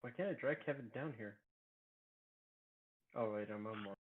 Why can't I drag Kevin down here? Oh wait, I'm on one.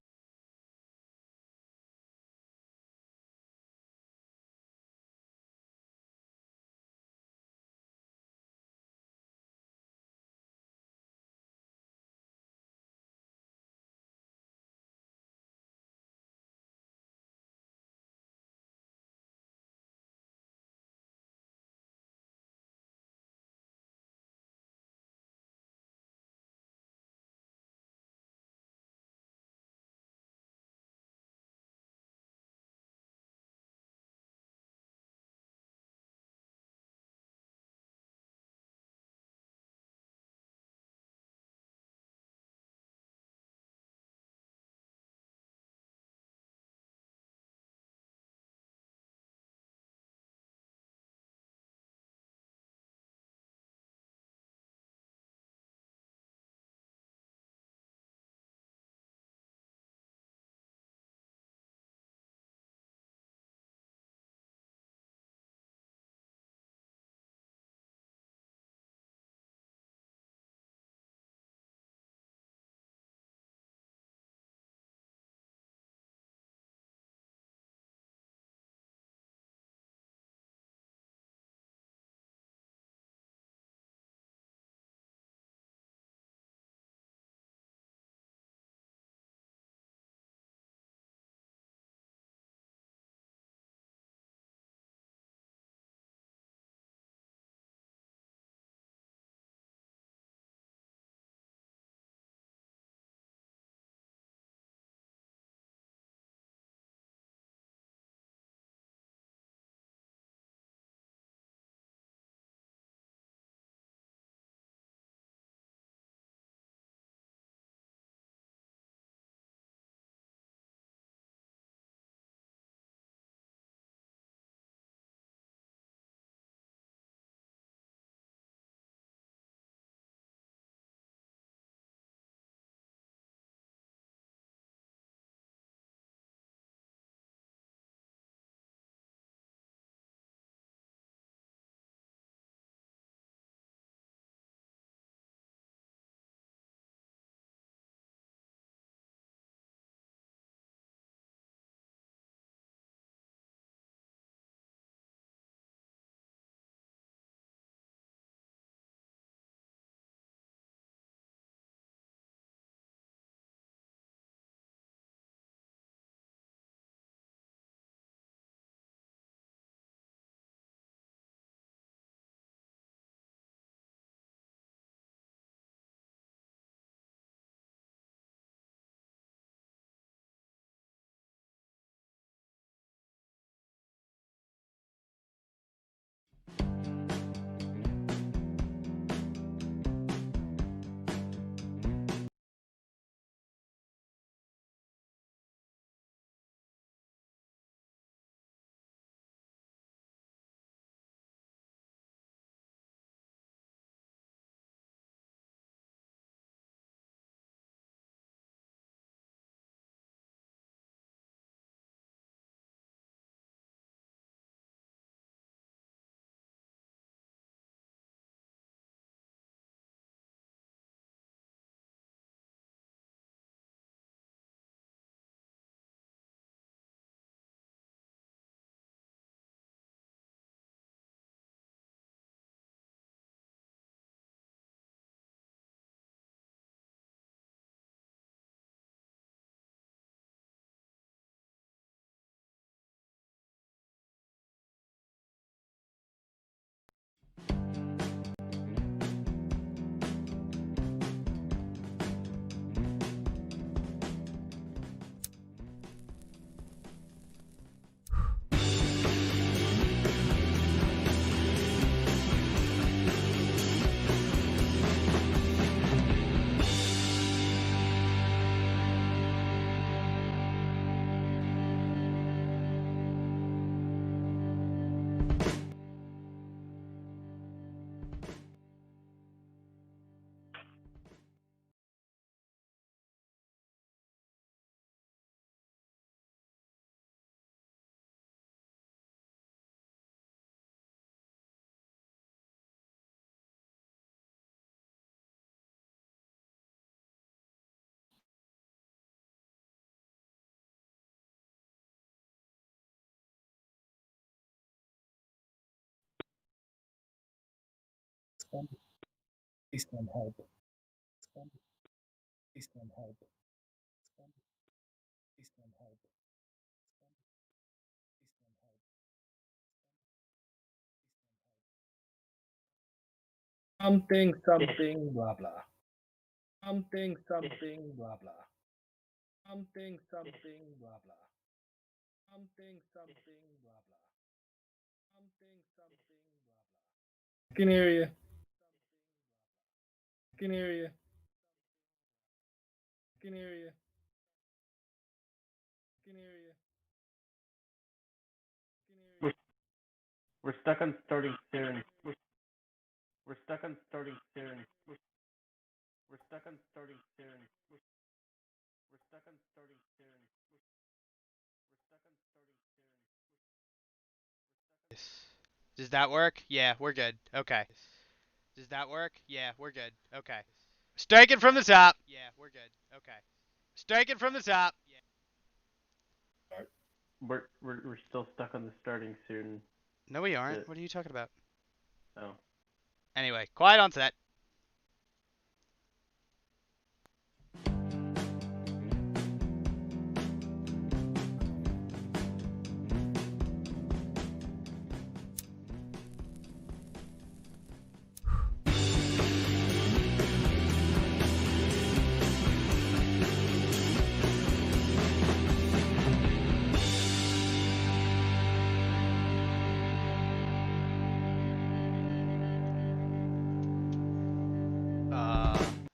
Please come help. Please come help. Please come help. Something, something, blah, blah. Something, something, blah, blah. Something, something, blah, blah. Something, something, blah, blah. Something, something, blah, blah. I can hear you. I can hear you. I can hear you. I can hear you. We're, we're stuck on starting soon. We're stuck on starting soon. We're stuck on starting soon. We're stuck on starting soon. Does that work? Yeah, we're good. Okay. Does that work? Yeah, we're good. Okay. Strike it from the top. Yeah, we're good. Okay. Strike it from the top. We're still stuck on the starting soon. No, we aren't. What are you talking about? Oh. Anyway, quiet on set.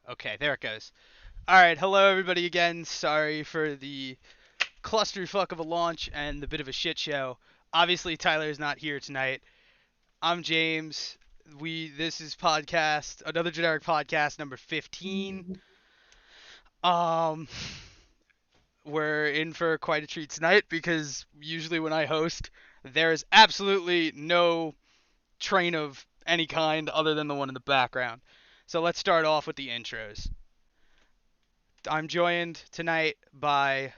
Okay, there it goes. Alright, hello everybody again. Sorry for the clusterfuck of a launch and the bit of a shit show. Obviously, Tyler's not here tonight. I'm James. This is podcast, another generic podcast, number 15. Um, we're in for quite a treat tonight because usually when I host, there is absolutely no train of any kind other than the one in the background. So let's start off with the intros. I'm joined tonight by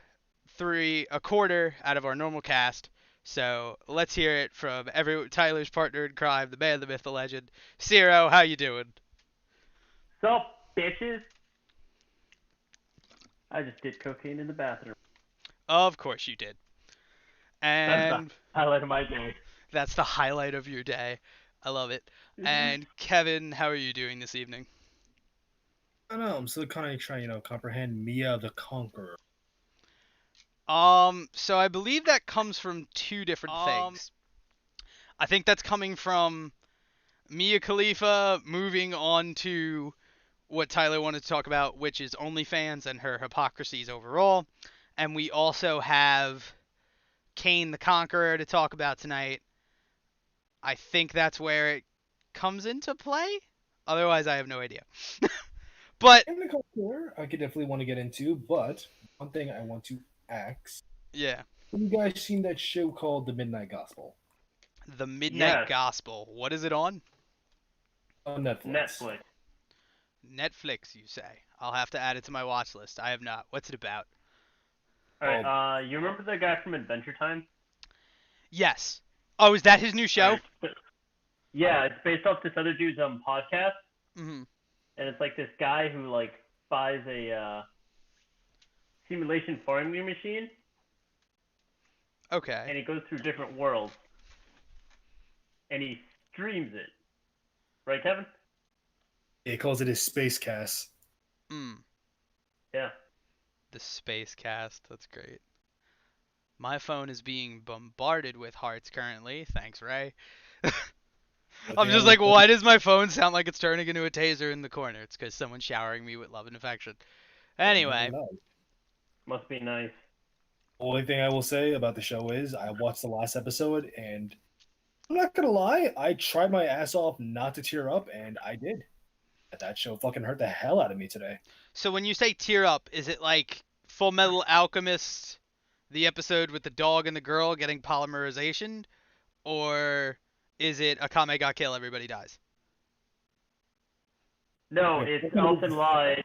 a quarter out of our normal cast. So let's hear it from Tyler's partner in crime, the man, the myth, the legend. Ciro, how you doing? Sup, bitches? I just did cocaine in the bathroom. Of course you did. And that's the highlight of my day. That's the highlight of your day. I love it. And Kevin, how are you doing this evening? I don't know. I'm still kind of trying, comprehend Mia the Conqueror. So I believe that comes from two different things. I think that's coming from Mia Khalifa moving on to what Tyler wanted to talk about, which is OnlyFans and her hypocrisies overall. And we also have Kane the Conqueror to talk about tonight. I think that's where it comes into play. Otherwise, I have no idea. But Kane the Conqueror, I could definitely want to get into. But one thing I want to ask. Yeah. Have you guys seen that show called The Midnight Gospel? The Midnight Gospel. What is it on? On Netflix. Netflix, you say? I'll have to add it to my watch list. I have not. What's it about? Alright, you remember the guy from Adventure Time? Yes. Oh, is that his new show? Yeah, it's based off this other dude's podcast. Mm-hmm. And it's like this guy who buys a simulation farming machine. Okay. And he goes through different worlds. And he streams it. Right, Kevin? He calls it his Space Cast. Yeah. The Space Cast. That's great. My phone is being bombarded with hearts currently. Thanks, Ray. I'm just like, why does my phone sound like it's turning into a taser in the corner? It's because someone's showering me with love and affection. Anyway. Must be nice. The only thing I will say about the show is I watched the last episode, and I'm not going to lie, I tried my ass off not to tear up, and I did. That show fucking hurt the hell out of me today. So when you say tear up, is it like Full Metal Alchemist, the episode with the dog and the girl getting polymerization? Or is it Akame ga Kill, everybody dies? No, it's Elfen Lied.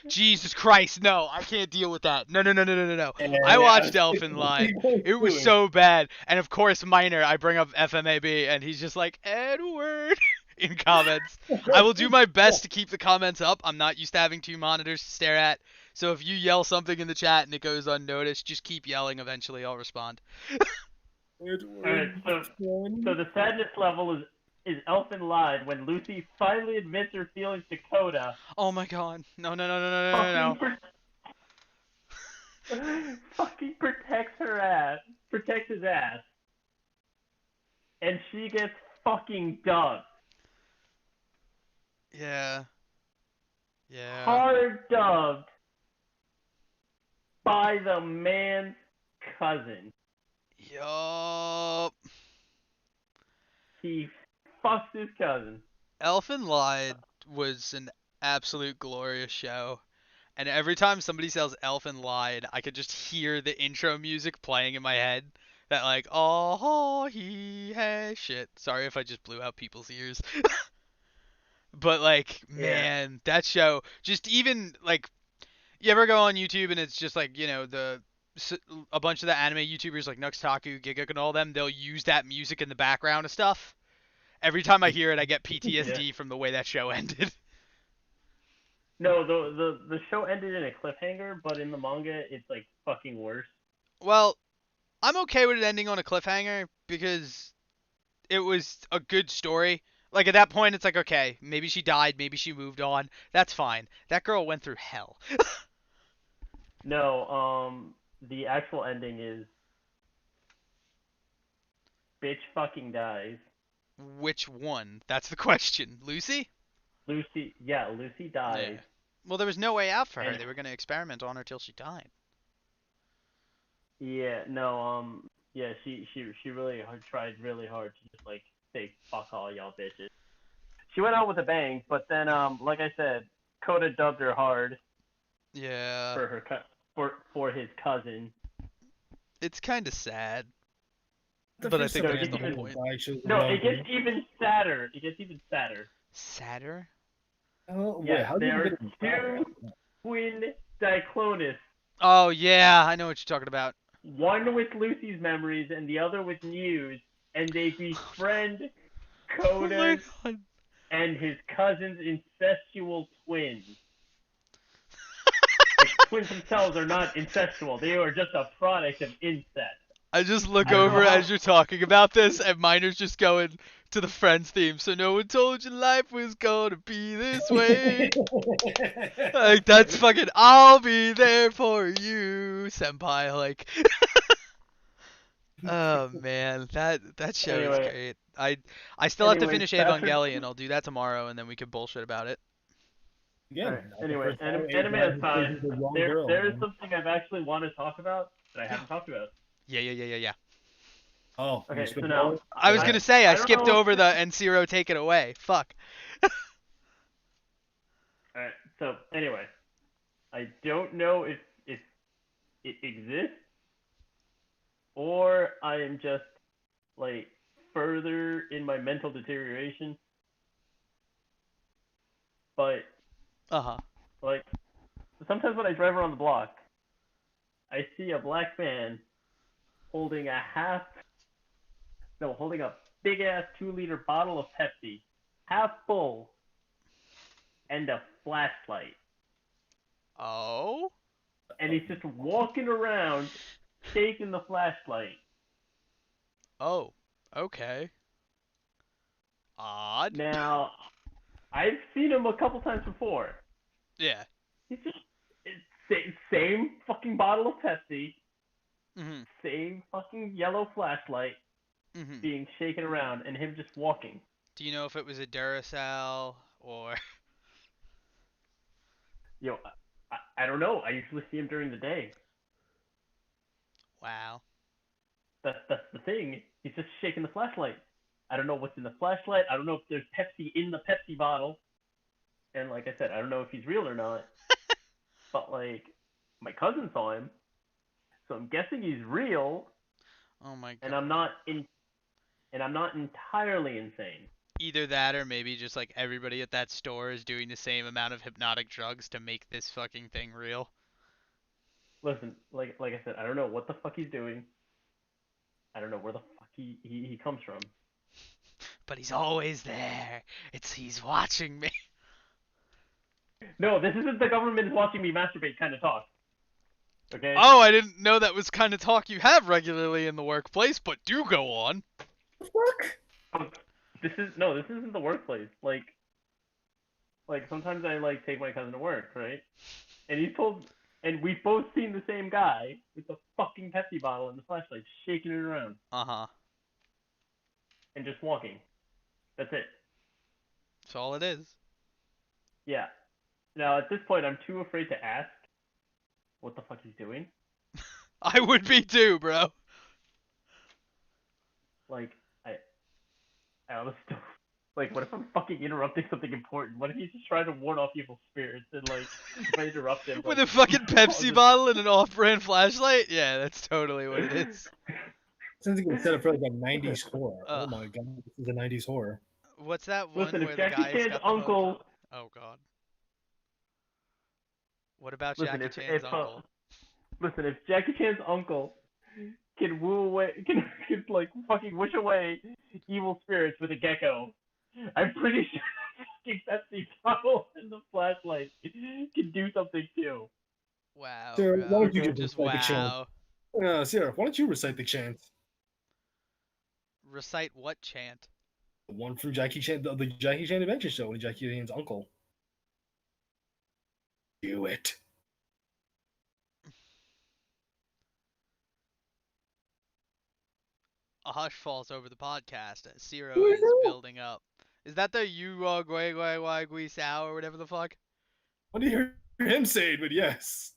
Jesus Christ, no, I can't deal with that. No. I watched Elfen Lied. It was so bad. And of course, Minor, I bring up FMAB, and he's just like, Edward. in comments. I will do my best to keep the comments up. I'm not used to having two monitors to stare at. So if you yell something in the chat and it goes unnoticed, just keep yelling. Eventually, I'll respond. Alright, so the sadness level is Elfin lied when Lucy finally admits her feelings to Coda. Oh my god. No, no, no, no, no, no, no. Fucking protects his ass, and she gets fucking dubbed. Yeah. Yeah. Hard dubbed by the man's cousin. Yup. He fucks his cousin. Elfin Lied was an absolute glorious show. And every time somebody says Elfin Lied, I could just hear the intro music playing in my head. That like, oh, he has shit. Sorry if I just blew out people's ears. But like, Yeah. man, that show, just even like, you ever go on YouTube and it's just like, a bunch of the anime YouTubers like Nuxtaku, Giguk, and all them, they'll use that music in the background of stuff. Every time I hear it, I get PTSD from the way that show ended. No, the show ended in a cliffhanger, but in the manga, it's like fucking worse. Well, I'm okay with it ending on a cliffhanger because it was a good story. Like at that point, it's like, okay, maybe she died, maybe she moved on. That's fine. That girl went through hell. No, the actual ending is bitch fucking dies. Which one? That's the question. Lucy? Lucy dies. Yeah. Well, there was no way out for her. And They were going to experiment on her till she died. yeah, no, yeah, she really tried really hard to just like say fuck all y'all bitches. She went out with a bang, but then like I said, Coda dubbed her hard Yeah. for her for his cousin. It's kind of sad. The But I first think time that's I the heard whole of point. Guy shows No, it Logan. gets even sadder. It gets even sadder. Sadder? Oh, wait, Yeah, how did there you are get sadder? two twin Diclonists. Oh, yeah, I know what you're talking about. One with Lucy's memories and the other with Mew's, and they befriend Oh my Coda's god. and his cousin's incestual twins. Like, twins themselves are not incestual. They are just a product of incest. I just look I don't know over how. as you're talking about this, and Miner's just going to the Friends theme. So no one told you life was gonna be this way. Like that's fucking. I'll be there for you, senpai. Like, oh man, that show is Anyway, great. I still have to finish Bastard. Evangelion. I'll do that tomorrow, and then we can bullshit about it. Again, Alright, not the anyway, first time a anime guy who aside, chooses the wrong there girl, there is man. something I've actually wanted to talk about that I haven't talked about. Yeah. Oh, Okay, you so skipped now over? I was I gonna say I I don't skipped know. over the Ensiro take it away. Fuck. Alright, so anyway, I don't know if it exists or I am just like further in my mental deterioration. But Uh-huh. like sometimes when I drive around the block, I see a black man holding holding a big ass 2-liter bottle of Pepsi, half full, and a flashlight. Oh. And he's just walking around shaking the flashlight. Oh. Okay. Odd. Now, I've seen him a couple times before. Yeah. He's just same fucking bottle of Pepsi, Mhm. same fucking yellow flashlight Mhm. being shaken around, and him just walking. Do you know if it was a Duracell or? Yo, I don't know. I usually see him during the day. Wow. That's the thing. He's just shaking the flashlight. I don't know what's in the flashlight. I don't know if there's Pepsi in the Pepsi bottle. And like I said, I don't know if he's real or not. But like, my cousin saw him, so I'm guessing he's real. Oh my And god. I'm not entirely insane. Either that or maybe just like everybody at that store is doing the same amount of hypnotic drugs to make this fucking thing real. Listen, like I said, I don't know what the fuck he's doing. I don't know where the fuck he comes from. but he's always there. He's watching me. No, this isn't the government is watching me masturbate kind of talk. Okay? Oh, I didn't know that was kind of talk you have regularly in the workplace, but do go on. Fuck. This isn't the workplace. Like sometimes I like take my cousin to work, right? And we've both seen the same guy with the fucking Pepsi bottle and the flashlight, shaking it around Uh-huh. and just walking. That's it. That's all it is. Yeah. Now at this point, I'm too afraid to ask what the fuck he's doing. I would be too, bro. Like I honestly don't. Like, what if I'm fucking interrupting something important? What if he's just trying to ward off evil spirits and like, if I interrupt him, With like, a fucking Pepsi just... bottle and an off-brand flashlight? Yeah, that's totally what it is. Sounds like it's set up for like a 90s horror. Oh my god, this is a 90s horror. What's that one Listen, where if the Jackie guy's Chan's got the uncle, Oh god. What about listen, Jackie Chan's uncle? Listen, if Jackie Chan's uncle can woo away, can like fucking wish away evil spirits with a gecko, I'm pretty sure fucking Pepsi bottle and the flashlight can do something too. Wow, Sarah, bro. why don't you Okay. Just recite the chant? wow. Sarah, why don't you recite the chant? Recite what chant? The one from Jackie Chan, the Jackie Chan Adventure Show, when Jackie Chan's uncle. Do it. A hush falls over the podcast as Zero is building up. Is that the you gui gui gui gui sao or whatever the fuck? What do you hear him say? But yes.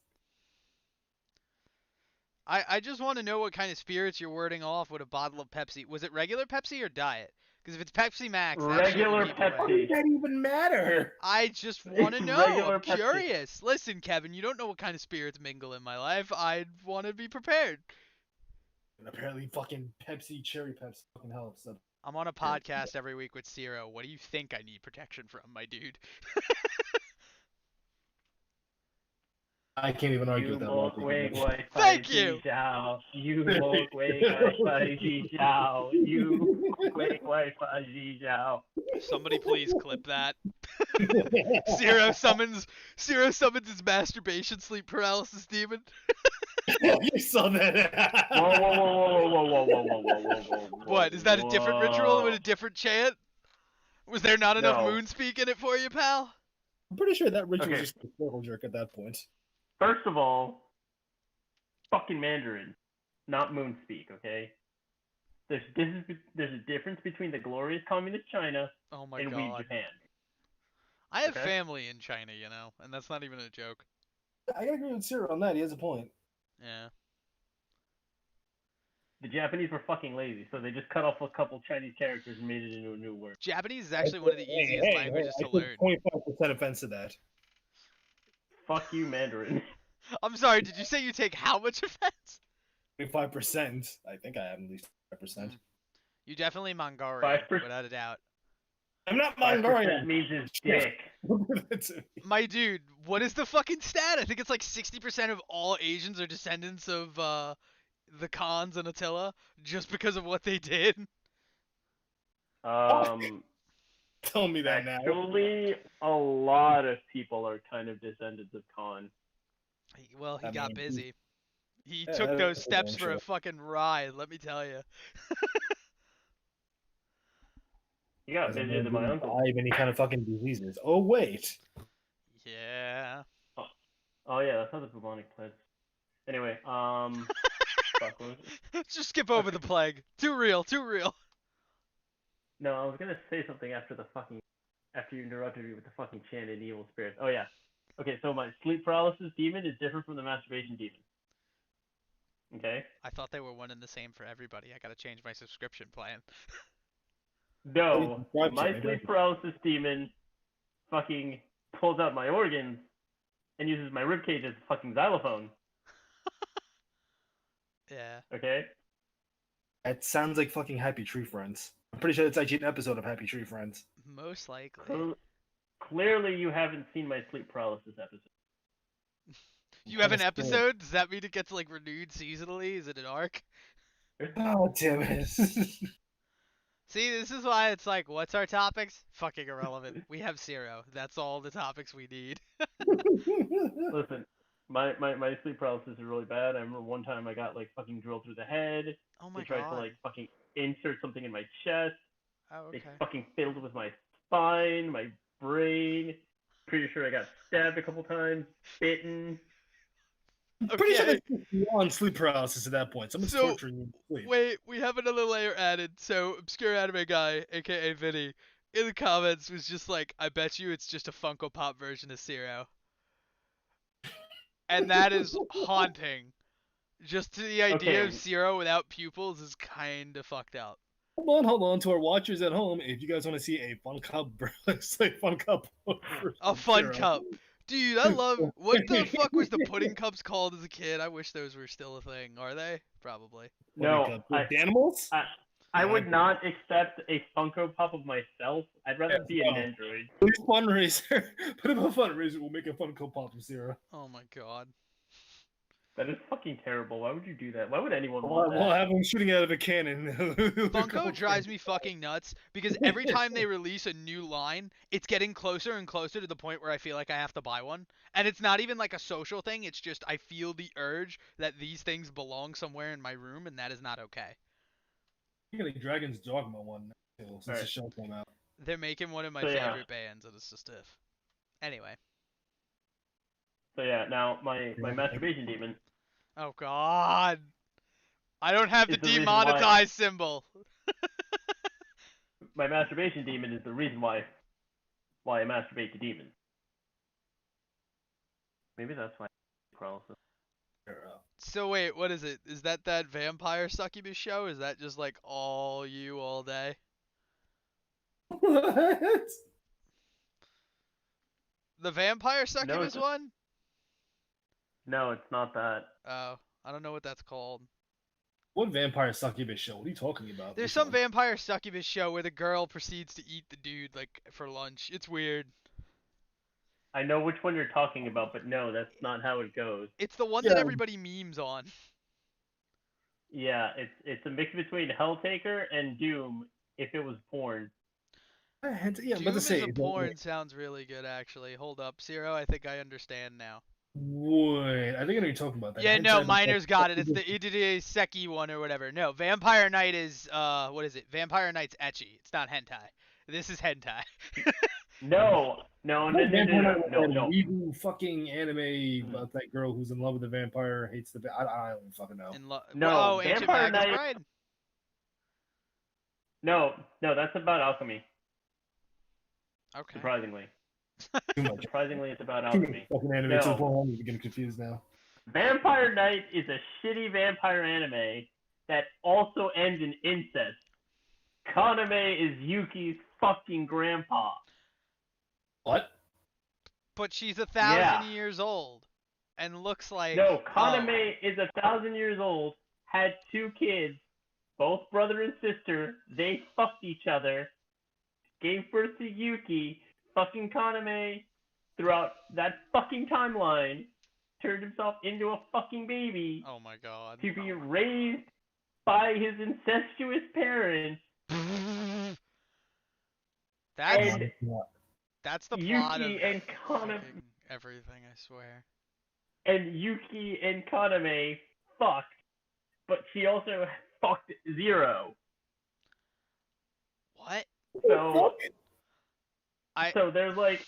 I just want to know what kind of spirits you're wording off with a bottle of Pepsi. Was it regular Pepsi or diet? Because if it's Pepsi Max, that shit will Regular keep Pepsi. away. Why does that even matter? I just want to It's know. regular I'm Pepsi. curious. Listen, Kevin, you don't know what kind of spirits mingle in my life. I'd want to be prepared. And apparently, fucking Pepsi, cherry Pepsi, fucking helps. So. I'm on a podcast every week with Zero. What do you think I need protection from, my dude? I can't even argue with that logic. Thank you. You woke wake Wi-Fi. Somebody please clip that. Zero summons his masturbation sleep paralysis demon. You saw that. Whoa. What, is that a different ritual with a different chant? Was there not enough No. moon speak in it for you, pal? I'm pretty sure that ritual Okay. was just a circle jerk at that point. First of all, fucking Mandarin, not Moonspeak, okay? There's a difference between the glorious communist China Oh my and we god. Japan. I have Okay. family in China, you know, and that's not even a joke. I gotta agree with Cyril on that. He has a point. Yeah. The Japanese were fucking lazy, so they just cut off a couple Chinese characters and made it into a new word. Japanese is actually one of the easiest languages to learn. I took 25% offense to that. Fuck you, Mandarin. I'm sorry, did you say you take how much offense? 25%. I think I have at least 5%. You definitely Mongolian, 5%. without a doubt. I'm not 5% Mongolian. means his dick. My dude, what is the fucking stat? I think it's like 60% of all Asians are descendants of the Khans and Attila just because of what they did. Tell me that now. Actually, a lot of people are kind of descendants of Khan. Well, he I got mean, busy. He yeah, took that's those for steps damn for a sure. fucking ride, let me tell you. He got visited to my uncle. I have any kind of fucking diseases. Oh wait. Yeah. Oh yeah, that's how the bubonic plague. Anyway, fuck, what was it? Just skip over the plague. Too real, too real. No, I was gonna say something after you interrupted me with the fucking chanted evil spirits. Oh yeah. Okay, so my sleep paralysis demon is different from the masturbation demon. Okay? I thought they were one and the same for everybody. I gotta change my subscription plan. No, Right, my Jimmy, sleep right. paralysis demon fucking pulls out my organs and uses my ribcage as a fucking xylophone. Yeah. Okay? That sounds like fucking Happy Tree Friends. I'm pretty sure it's actually an episode of Happy Tree Friends. Most likely. Clearly you haven't seen my sleep paralysis episode. You have an That's good. episode? Does that mean it gets like renewed seasonally? Is it an arc? Oh damn it. See, this is why it's like, what's our topics? Fucking irrelevant. We have 0. That's all the topics we need. Listen, my sleep paralysis is really bad. I remember one time I got like fucking drilled through the head. Oh They my tried to god. like fucking insert something in my chest. Oh, They okay. fucking fiddled with my spine, my brain. Pretty sure I got stabbed a couple times, bitten. I'm pretty sure Okay. that's beyond sleep paralysis at that point. Someone's So, torturing you in sleep. wait, we have another layer added. So, Obscure Anime Guy, aka Vinny, in the comments was just like, I bet you it's just a Funko Pop version of 0. And that is haunting. Just the idea Okay, of 0 without pupils is kinda fucked up. Hold on. To our watchers at home, if you guys want to see a Fun Cup, it's like Fun Cup A version fun Zero. cup. Dude, I love. What the fuck was the pudding cups called as a kid? I wish those were still a thing. Are they? Probably. Funny no, Cup. With animals? I Yeah, would not accept a Funko Pop of myself. I'd rather be an no. android. Please fundraiser. Put up a fundraiser. We'll make a Funko Pop of Zero. Oh my god. That is fucking terrible. Why would you do that? Why would anyone We'll, want we'll that? have them shooting out of a cannon. Funko drives me fucking nuts because every time they release a new line, it's getting closer and closer to the point where I feel like I have to buy one. And it's not even like a social thing, it's just I feel the urge that these things belong somewhere in my room, and that is not okay. You're getting Dragon's Dogma one now, too, since the Alright, show came out. They're making one of my so yeah. favorite bands, and it's just stiff. Anyway. So yeah, now my masturbation demon Oh god. I don't have the is the reason why demonetized symbol. my masturbation demon is the reason why I masturbate to demons. Maybe that's why paralysis. So wait, what is it? Is that vampire succubus show? Is that just like all you all day? What? The vampire No, succubus it's one? no, it's not that. Oh, I don't know what that's called. What vampire succubus show? What are you talking about? There's Which some one? vampire succubus show where the girl proceeds to eat the dude like for lunch. It's weird. I know which one you're talking about, but no, that's not how it goes. It's the one that Yeah. everybody memes on. Yeah, it's a mix between Helltaker and Doom if it was porn. Yeah, I'm about Doom to is say. a porn sounds really good actually. Hold up, 0. I think I understand now. Wait, I think I know what you're talking about. That Yeah, no, hentai that's like Miner's got it. It's the Idide Seki one or whatever. No, Vampire Knight is what is it? Vampire Knight's ecchi. It's not hentai. This is hentai. No, no, no, no, no, Vampire no, Knight, no, that no. weeboo fucking anime about that girl who's in love with the vampire, hates the. I don't even fucking know. No, Oh, Ancient Vampire Magus Knight. Bride. No, no, that's about alchemy. Okay. Surprisingly, Too much. surprisingly, it's about Too many alchemy. fucking anime to the No, point I'm getting confused now. Vampire Knight is a shitty vampire anime that also ends in incest. Kaname is Yuki's fucking grandpa. What? But she's 1,000 Yeah. years old and looks like No, Kaname is 1,000 years old, had 2 kids, both brother and sister. They fucked each other, gave birth to Yuki. Fucking Kaname, throughout that fucking timeline, turned himself into a fucking baby Oh my god. to be raised by his incestuous parents. That's And that's the plot of Yuki and Kaname fucking everything, I swear. and Yuki and Kaname fucked, but she also fucked Zero. What? So I so there's like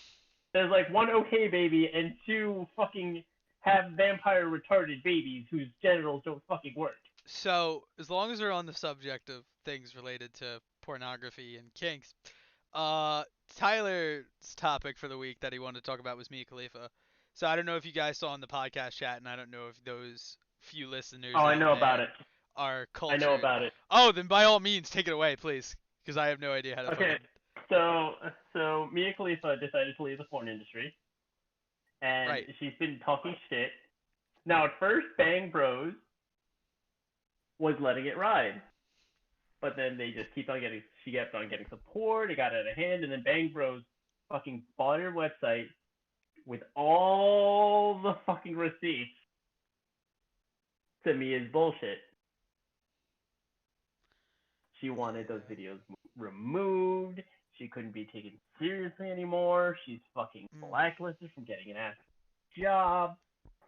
one okay baby and 2 fucking have vampire retarded babies whose genitals don't fucking work. So, as long as we're on the subject of things related to pornography and kinks, Tyler's topic for the week that he wanted to talk about was Mia Khalifa. So I don't know if you guys saw in the podcast chat, and I don't know if those few listeners Oh, I out know about there it. are I know cultured. about it. Oh, then by all means, take it away, please, because I have no idea how to. Okay, fucking... so Mia Khalifa decided to leave the porn industry, and Right. she's been talking shit. Now, at first, Bang Bros was letting it ride, but then they just she kept on getting support. It got out of hand, and then Bang Bros fucking bought her website with all the fucking receipts to Mia's bullshit. She wanted those videos removed. She couldn't be taken seriously anymore. She's fucking blacklisted from getting an actual job.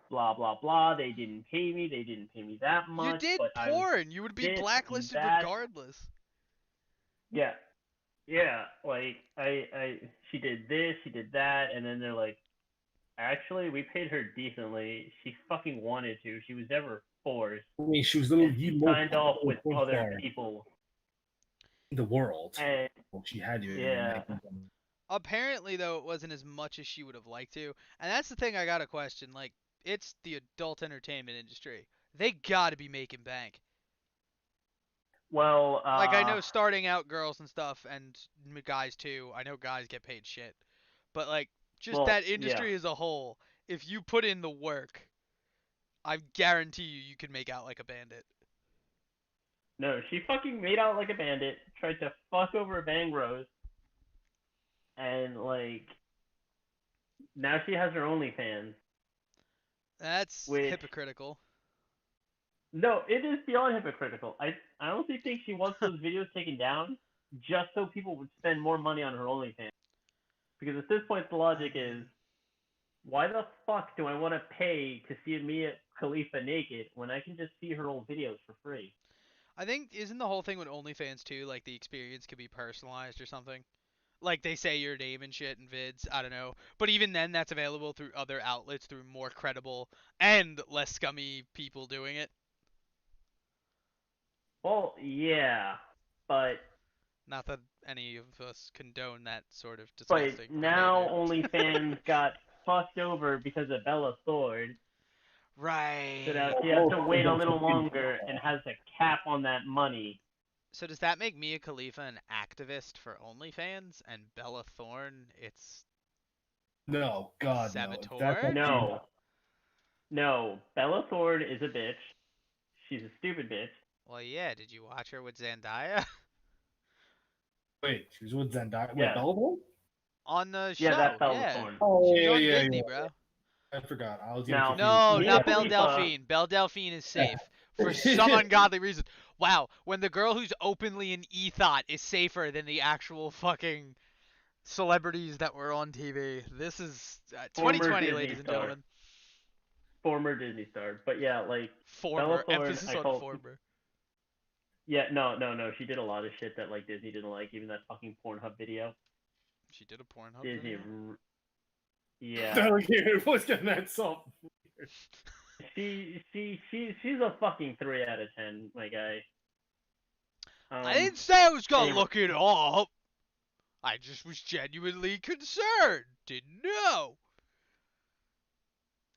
Blah blah blah. They didn't pay me. They didn't pay me that You much, did but I was porn. You would be this and blacklisted that. regardless. Yeah, yeah. Like she did this, she did that, and then they're like, actually, we paid her decently. She fucking wanted to. She was never forced. I mean, she was And literally she the most signed off with porn other star people. in the world. And Well, she had to. yeah. Apparently, though, it wasn't as much as she would have liked to. And that's the thing I gotta question. Like, it's the adult entertainment industry. They gotta be making bank. Well, Like, I know starting out girls and stuff, and guys too. I know guys get paid shit. But, like, just that yeah. industry as a whole, if you put in the work, I guarantee you can make out like a bandit. No, she fucking made out like a bandit, tried to fuck over Bang Rose, and like now she has her OnlyFans. That's Which hypocritical. no, it is beyond hypocritical. I honestly think she wants those videos taken down just so people would spend more money on her OnlyFans. Because at this point, the logic is, why the fuck do I want to pay to see Mia Khalifa naked when I can just see her old videos for free? I think isn't the whole thing with OnlyFans too, like the experience could be personalized or something? Like they say your name and shit in vids, I don't know. But even then that's available through other outlets, through more credible and less scummy people doing it. Well, yeah, but Not that any of us condone that sort of but disgusting now behavior. OnlyFans got fucked over because of Bella Thorne. So now Right. she has to wait a little longer and has a cap on that money. So does that make Mia Khalifa an activist for OnlyFans and Bella Thorne it's No, God, no. That's saboteur? No, no, Bella Thorne is a bitch. She's a stupid bitch. Well, yeah. Did you watch her with Zendaya Wait, she was with Zendaya. Wait, Yeah, Bella? on the yeah, that's show? Bella Yeah, Thorne. Oh, she's yeah, on yeah, Disney, yeah. bro. I forgot. I was getting Now, confused. No, Mia not Belle Khalifa. Delphine. Belle Delphine is safe for some ungodly reason. Wow, when the girl who's openly an ethot is safer than the actual fucking celebrities that were on TV. This is Former 2020, Disney ladies and star. gentlemen. Former Disney star. But yeah, like Bella Former, Thorne, emphasis I on call. former. Yeah, no. She did a lot of shit that like Disney didn't like. Even that fucking Pornhub video. She did a Pornhub Disney. video. Yeah. What's getting that soft? She's a fucking 3 out of 10, my guy. I didn't say I was gonna Anyway, look it up. I just was genuinely concerned. Didn't know.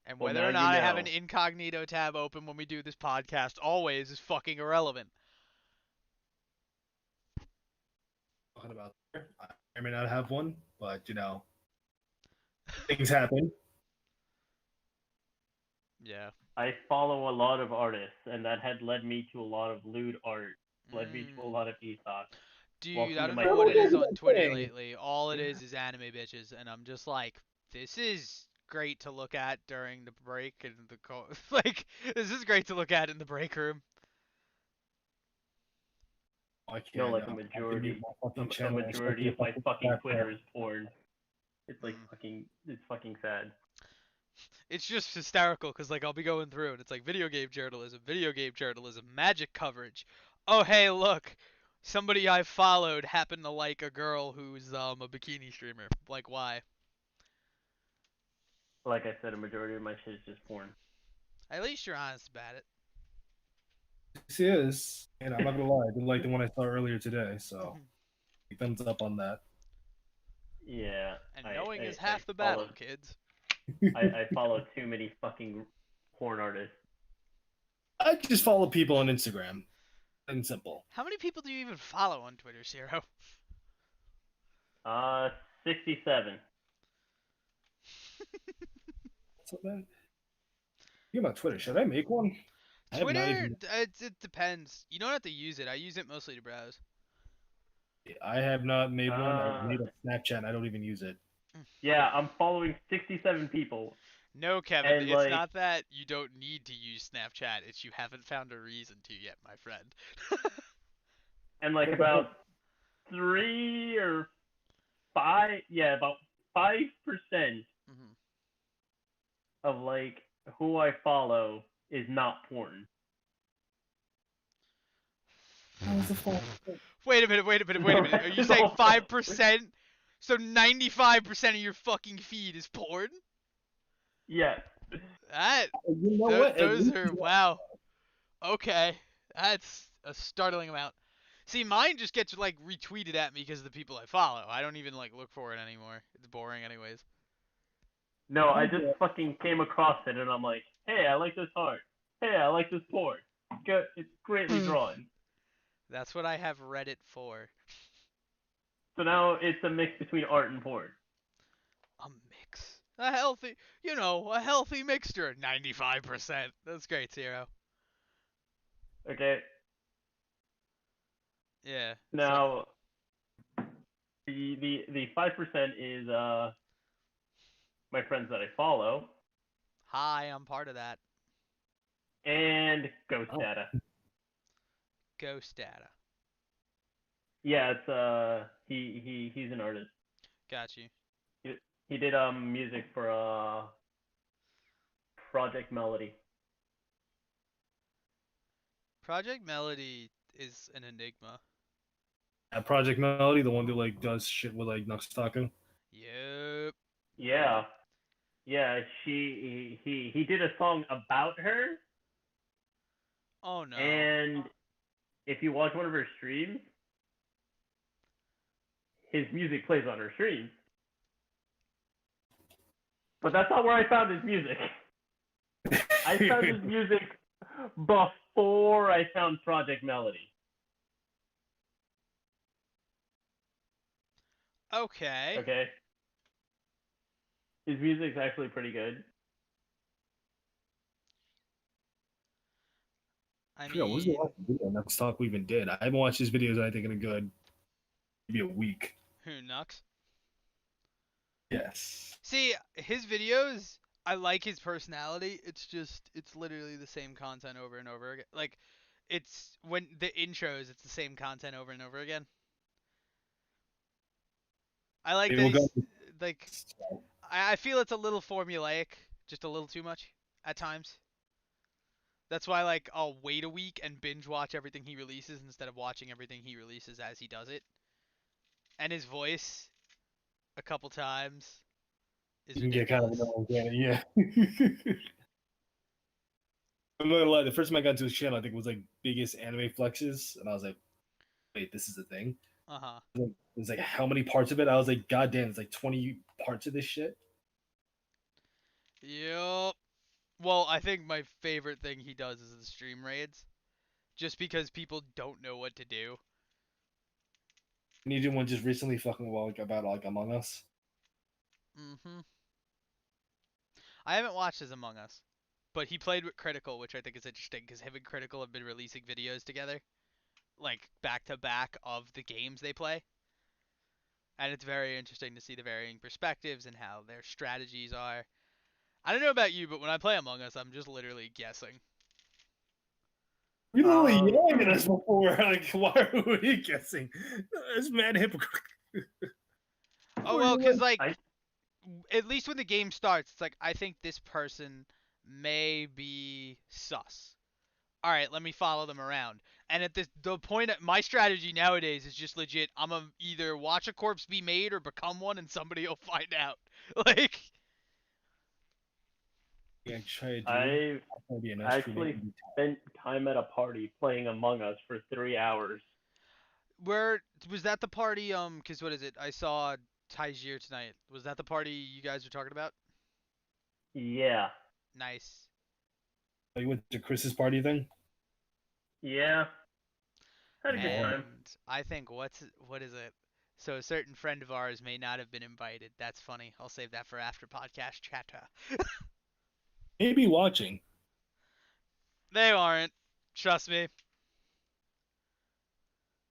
And well, whether now or you not I have an know. incognito tab open when we do this podcast always is fucking irrelevant. Talking about I may not have one, but things happen. Yeah. I follow a lot of artists, and that had led me to a lot of lewd art. Led me to a lot of ethos. Dude, Welcome I to don't my know what it is Twitter. on Twitter lately. All it is anime bitches, and I'm just like, this is great to look at during the break and the like. This is great to look at in the break room. I No, can't. like a I can mute majority, my fucking a channel, majority especially of if I my put fucking that Twitter is porn. It's like Mm. it's fucking sad. It's just hysterical because like I'll be going through and it's like video game journalism, magic coverage. Oh hey, look, somebody I followed happened to like a girl who's a bikini streamer. Like why? Like I said, a majority of my shit is just porn. At least you're honest about it. She is. I'm not gonna lie. I did like the one I saw earlier today, so thumbs up on that. Yeah, And I knowing I, is I half the battle, follow kids. I follow too many fucking porn artists. I just follow people on Instagram. And simple. How many people do you even follow on Twitter, Zero? 67. So then, you about Twitter? Should I make one? I have not Twitter, even. it depends. You don't have to use it. I use it mostly to browse. I have not made one. I Uh, made a Snapchat. And I don't even use it. yeah, I'm following 67 people, No, Kevin, and it's like, not that you don't need to use Snapchat. It's you haven't found a reason to yet, my friend. and like about 5% Mm-hmm. of like who I follow is not porn. How was the fuck? Wait a minute. Are you saying 5%? So 95% of your fucking feed is porn? Yes. That You know what? At those least are wow. Okay, that's a startling amount. See, mine just gets like retweeted at me because of the people I follow. I don't even like look for it anymore. It's boring, anyways. No, I just fucking came across it and I'm like, hey, I like this art. Hey, I like this porn. Good. It's greatly drawn. That's what I have Reddit for. So now it's a mix between art and porn. A mix, a healthy mixture. 95%. That's great, Zero. Okay. Yeah. So Now the 5% is my friends that I follow hi, I'm part of that. and ghost Oh. data. Ghost data. Yeah, it's he's an artist. Got you. He did music for Project Melody. Project Melody is an enigma. Project Melody, the one that like does shit with like Nuxtaku. Yep. Yeah. Yeah, he did a song about her, Oh no. and if you watch one of her streams, his music plays on her streams. But that's not where I found his music. I found his music before I found Project Melody. Okay. Okay? His music's actually pretty good. I Yeah, what was the mean, last video Nuxtaku even did? I haven't watched his videos, I think, in a good maybe a week. who Nux? Yes. See, his videos, I like his personality. It's literally the same content over and over again. Like, it's when the intros, it's the same content over and over again. I like Maybe that we'll go. he's like, I feel it's a little formulaic, just a little too much at times. That's why like I'll wait a week and binge watch everything he releases instead of watching everything he releases as he does it. And his voice, a couple times, is You can get kind of ridiculous. annoying, yeah. I'm not gonna lie, the first time I got into his channel, I think it was like biggest anime flexes, and I was like, wait, this is a thing. Uh huh. It was like how many parts of it? I was like, god damn, it's like 20 parts of this shit. Yup. Well, I think my favorite thing he does is the stream raids, just because people don't know what to do. And you did one just recently fucking well like about like Among Us. Mm-hmm. I haven't watched his Among Us, but he played with Critical, which I think is interesting because him and Critical have been releasing videos together, like back to back of the games they play, and it's very interesting to see the varying perspectives and how their strategies are. I don't know about you, but when I play Among Us, I'm just literally guessing. You literally Um, yelled at us before. Like, why are we guessing? It's mad hypocrite. Oh well, cause like I at least when the game starts, it's like I think this person may be sus. All right, let me follow them around. And at the point, my strategy nowadays is just legit. I'm gonna either watch a corpse be made or become one, and somebody will find out. Like, Yeah, try to do. I I'll be an actually SPD. spent time at a party playing Among Us for 3 hours. where was that the party? Cause what is it? I saw Taijir tonight. Was that the party you guys were talking about? Yeah. Nice. Oh, you went to Chris's party thing? Yeah. Had a good Oh, time. And I think what is it? So a certain friend of ours may not have been invited. That's funny. I'll save that for after podcast chatter. maybe watching. They aren't. Trust me.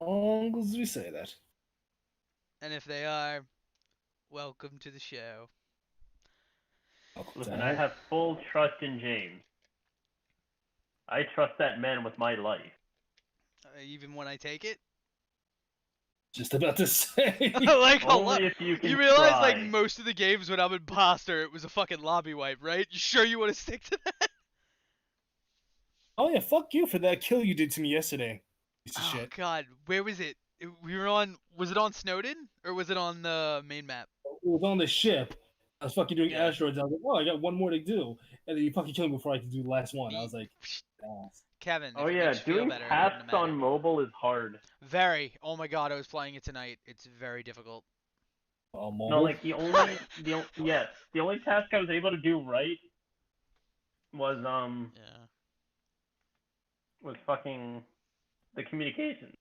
Oh, as we say that. And if they are, welcome to the show. Welcome to Listen, I hell. have full trust in James. I trust that man with my life. Even when I take it. Just about to say. Like a lot. Only if you can You realize like try. most of the games when I'm imposter, it was a fucking lobby wipe, right? You sure you want to stick to that? Oh yeah, fuck you for that kill you did to me yesterday. Piece of Oh shit. god, where was it? We were on. Was it on Snowden or was it on the main map? It was on the ship. I was fucking doing Yeah. asteroids. I was like, oh, I got one more to do, and then you fucking killed me before I could do the last one. I was like, ass. Kevin, Oh if it yeah, makes you feel doing better, it wouldn't have tasks on mattered. mobile is hard. Very. Oh my god, I was playing it tonight. It's very difficult. No, Mobile. like the only task I was able to do right was Yeah. was fucking the communication.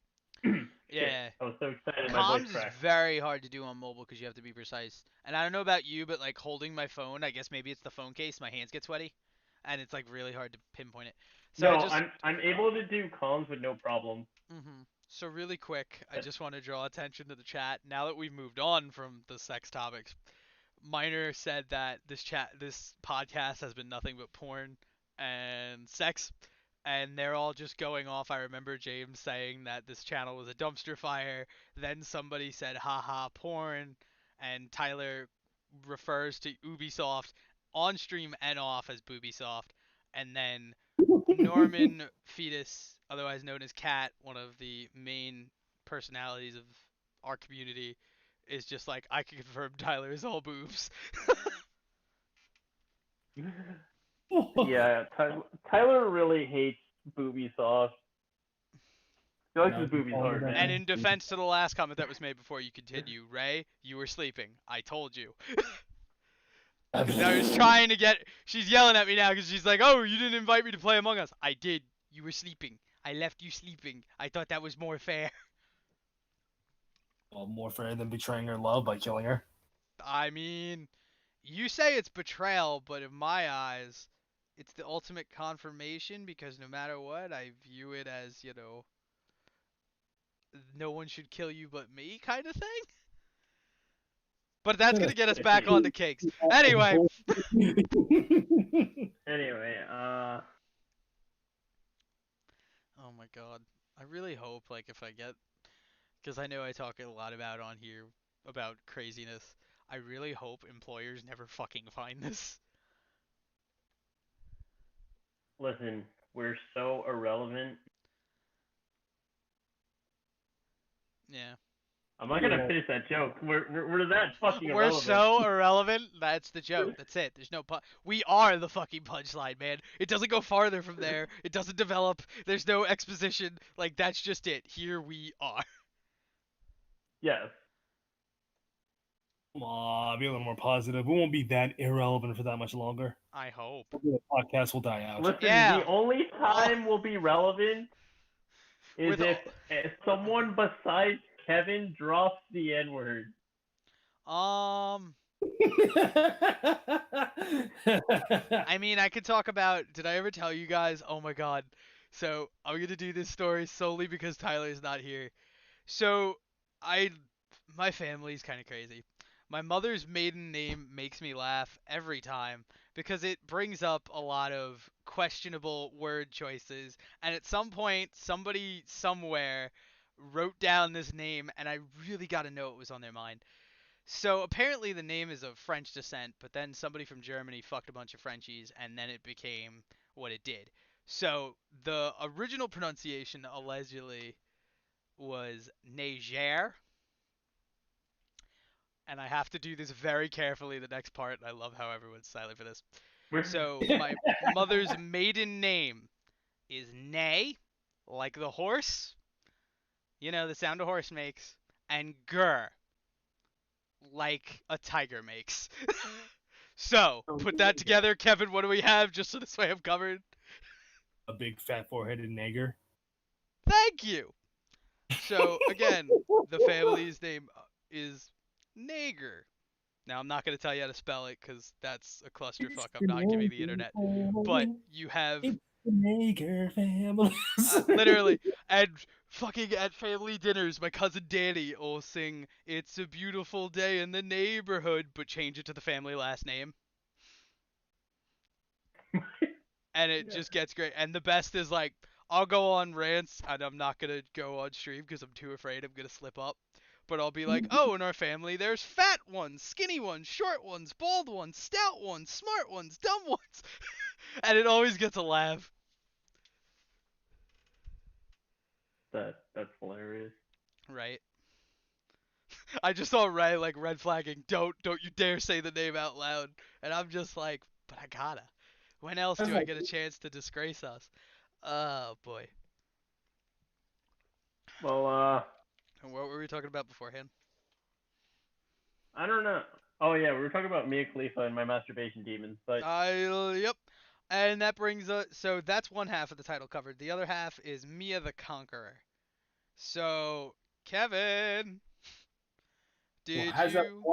Shit, Yeah. I was so excited my voice Comms is cracked. very hard to do on mobile because you have to be precise. And I don't know about you, but like holding my phone, I guess maybe it's the phone case, my hands get sweaty, and it's like really hard to pinpoint it. So I No, just I'm able to do comms with no problem. So really quick, I just want to draw attention to the chat. Now that we've moved on from the sex topics, Miner said that this podcast has been nothing but porn and sex, and they're all just going off. I remember James saying that this channel was a dumpster fire. Then somebody said, haha, porn, and Tyler refers to Ubisoft on stream and off as Boobisoft, and then Norman Fetus, otherwise known as Cat, one of the main personalities of our community, is just like, I can confirm Tyler is all boobs. Yeah, Tyler really hates booby sauce. He likes No, his boobies hard, And man. in defense to the last comment that was made before you continue, Ray, you were sleeping. I told you. Because I was trying to get. She's yelling at me now because she's like, oh, you didn't invite me to play Among Us. I did. You were sleeping. I left you sleeping. I thought that was more fair. Well, more fair than betraying her love by killing her. I mean, you say it's betrayal, but in my eyes, it's the ultimate confirmation because no matter what, I view it as, no one should kill you but me kind of thing. But that's going to get us back onto cakes. Anyway. Anyway, Oh my god. I really hope, like, if I get. Because I know I talk a lot about on here about craziness. I really hope employers never fucking find this. listen, we're so irrelevant. Yeah. I'm not gonna finish that joke. We're that fucking We're irrelevant. so irrelevant. That's the joke. That's it. There's no we are the fucking punchline, man. It doesn't go farther from there. It doesn't develop. There's no exposition. Like that's just it. Here we are. Yes. Come on, be a little more positive. We won't be that irrelevant for that much longer. I hope. The podcast will die out. Listen, Yeah. the only time we'll be relevant is With if someone besides Kevin drops the N word. I mean, I could talk about. Did I ever tell you guys? Oh my god. So I'm gonna do this story solely because Tyler's not here. So I, my family's kind of crazy. My mother's maiden name makes me laugh every time because it brings up a lot of questionable word choices. And at some point, somebody somewhere wrote down this name, and I really got to know it was on their mind. So apparently the name is of French descent, but then somebody from Germany fucked a bunch of Frenchies, and then it became what it did. So the original pronunciation allegedly was Niger, and I have to do this very carefully. The next part, I love how everyone's silent for this. So my mother's maiden name is Nay, like the horse, the sound a horse makes, and Gur, like a tiger makes. So, put that together, Kevin. What do we have? Just so this way I'm covered. A big fat four-headed nagger. Thank you. So, again, the family's name is Nager. Now, I'm not going to tell you how to spell it because that's a clusterfuck. I'm not giving the internet. But you have. It's the nagger family. Literally. And fucking at family dinners, my cousin Danny will sing "It's a Beautiful Day in the Neighborhood," but change it to the family last name. And it just gets great. And the best is like, I'll go on rants, and I'm not gonna go on stream because I'm too afraid I'm gonna slip up. But I'll be like, oh, in our family, there's fat ones, skinny ones, short ones, bald ones, stout ones, smart ones, dumb ones. And it always gets a laugh. That's hilarious. Right. I just saw Ray like red flagging, don't you dare say the name out loud. And I'm just like, but I gotta. When else do I get a chance to disgrace us? Oh boy. Well, And what were we talking about beforehand? I don't know. Oh yeah, we were talking about Mia Khalifa and my masturbation demons, but Yep. And that brings us. So that's one half of the title covered. The other half is Mia the Conqueror. So Kevin, Well, did has that you?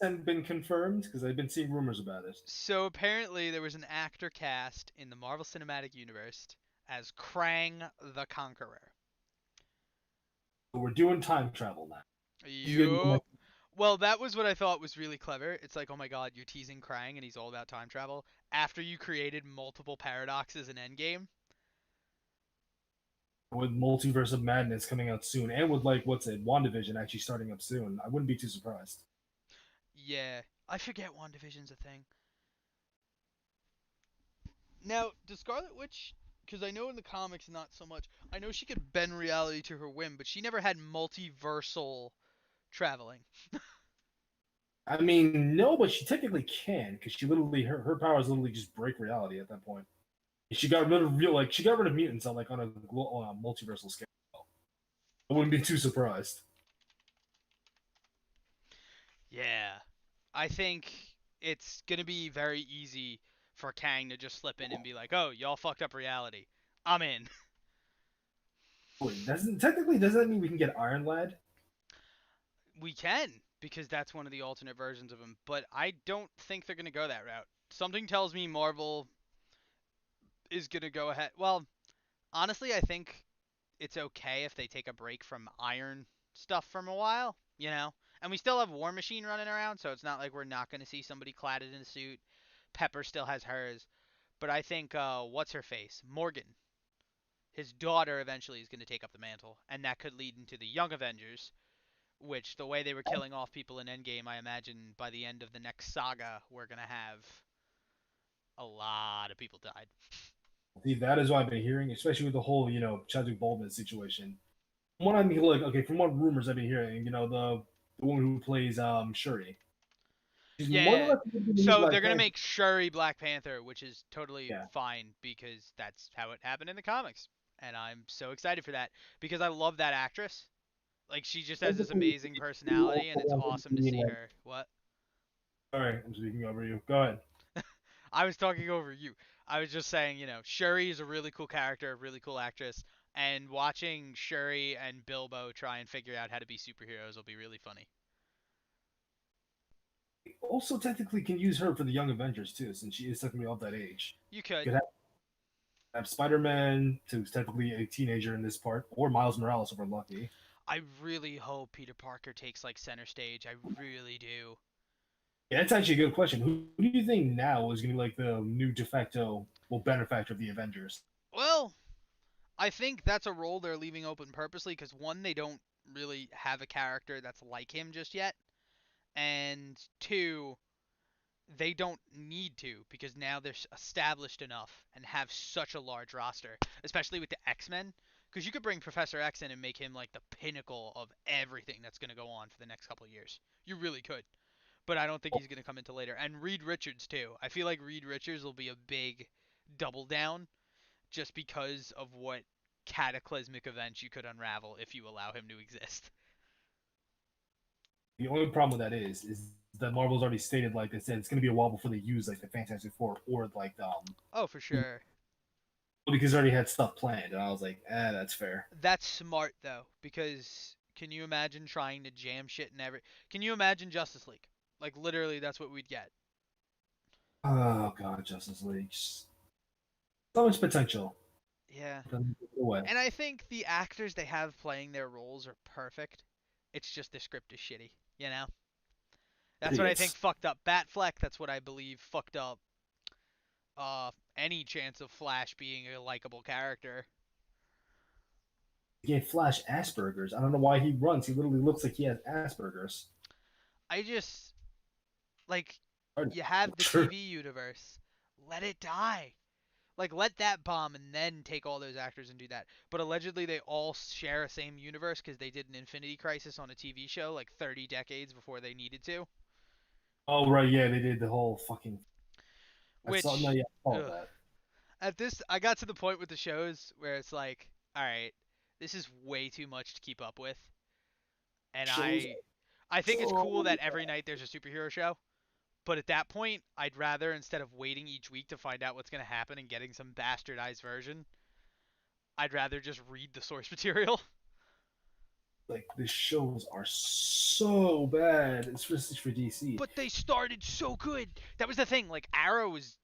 100% been confirmed? Because I've been seeing rumors about it. So apparently there was an actor cast in the Marvel Cinematic Universe as Krang the Conqueror. So we're doing time travel now. Yup. Well, that was what I thought was really clever. It's like, oh my god, you're teasing Krang and he's all about time travel after you created multiple paradoxes in Endgame. With Multiverse of Madness coming out soon, and with like what's it, WandaVision actually starting up soon, I wouldn't be too surprised. Yeah, I forget WandaVision's a thing. Now, does Scarlet Witch? Because I know in the comics not so much. I know she could bend reality to her whim, but she never had multiversal traveling. I mean, no, but she technically can because she literally her powers literally just break reality at that point. She got rid of she got rid of mutants on like on a multiversal scale. I wouldn't be too surprised. Yeah, I think it's gonna be very easy for Kang to just slip in and be like, "Oh, y'all fucked up reality. I'm in." Wait, doesn't that mean we can get Iron Lad? We can because that's one of the alternate versions of him, but I don't think they're gonna go that route. Something tells me Marvel is gonna go ahead. Well, honestly, I think it's okay if they take a break from Iron stuff from a while, you know. And we still have War Machine running around, so it's not like we're not gonna see somebody cladded in a suit. Pepper still has hers, but I think what's her face, Morgan, his daughter eventually is gonna take up the mantle, and that could lead into the Young Avengers, which the way they were killing off people in Endgame, I imagine by the end of the next saga, we're gonna have a lot of people died. See, that is what I've been hearing, especially with the whole Chadwick Boseman situation. From what I mean, like okay, from what rumors I've been hearing, the woman who plays Shuri, she's more than Yeah, likely going to be so they're Black gonna Panther. make Shuri Black Panther, which is totally Yeah, fine because that's how it happened in the comics, and I'm so excited for that because I love that actress. Like she just has this technically, amazing she personality, and also it's winds up awesome to being see like, her. What? sorry, I'm speaking over you. Go ahead. I was talking over you. I was just saying, Shuri is a really cool character, a really cool actress, and watching Shuri and Bilbo try and figure out how to be superheroes will be really funny. Also, technically, can use her for the Young Avengers too, since she is technically of that age. You You could. could have Spider-Man, who's technically a teenager in this part, or Miles Morales if we're lucky. I really hope Peter Parker takes like center stage. I really do. Yeah, that's actually a good question. Who do you think now is going to be like the new de facto, well, benefactor of the Avengers? Well, I think that's a role they're leaving open purposely because one, they don't really have a character that's like him just yet, and two, they don't need to because now they're established enough and have such a large roster, especially with the X-Men. Because you could bring Professor X in and make him like the pinnacle of everything that's going to go on for the next couple of years. You really could. But I don't think he's going to come into later. And Reed Richards, too. I feel like Reed Richards will be a big double down just because of what cataclysmic events you could unravel if you allow him to exist. The only problem with that is that Marvel's already stated, like they said, it's going to be a while before they use like the Fantastic Four or like Oh, for sure. because they already had stuff planned, and I was like, that's fair. That's smart though, because can you imagine trying to jam shit in every? Can you imagine Justice League? Like literally, that's what we'd get. Oh god, Justice League, so much potential. Yeah, Doesn't go away. and I think the actors they have playing their roles are perfect. It's just the script is shitty. You know, that's what I think Idiots. fucked up Batfleck. That's what I believe fucked up any chance of Flash being a likable character. He gave Flash Asperger's. I don't know why he runs. He literally looks like he has Asperger's. I just like I'm you have not the sure. TV universe. Let it die. Like let that bomb and then take all those actors and do that. But allegedly they all share a same universe because they did an Infinity Crisis on a TV show like 30 decades before they needed to. Oh right, yeah, they did the whole fucking. I saw. No, Which yeah, I saw ugh, that. at this I got to the point with the shows where it's like, all right, this is way too much to keep up with. And Shows I think it's cool so. that every night there's a superhero show. But at that point, I'd rather instead of waiting each week to find out what's going to happen and getting some bastardized version, I'd rather just read the source material. Like the shows are so bad. It's for DC. But they started so good. That was the thing. Like Arrow was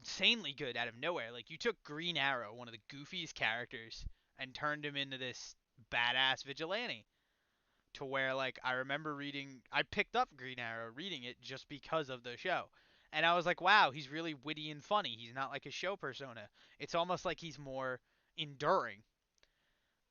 insanely good out of nowhere. Like you took Green Arrow, one of the goofiest characters, and turned him into this badass vigilante. To where like I remember reading, I picked up Green Arrow, reading it just because of the show. And I was like, wow, he's really witty and funny. He's not like a show persona. It's almost like he's more enduring.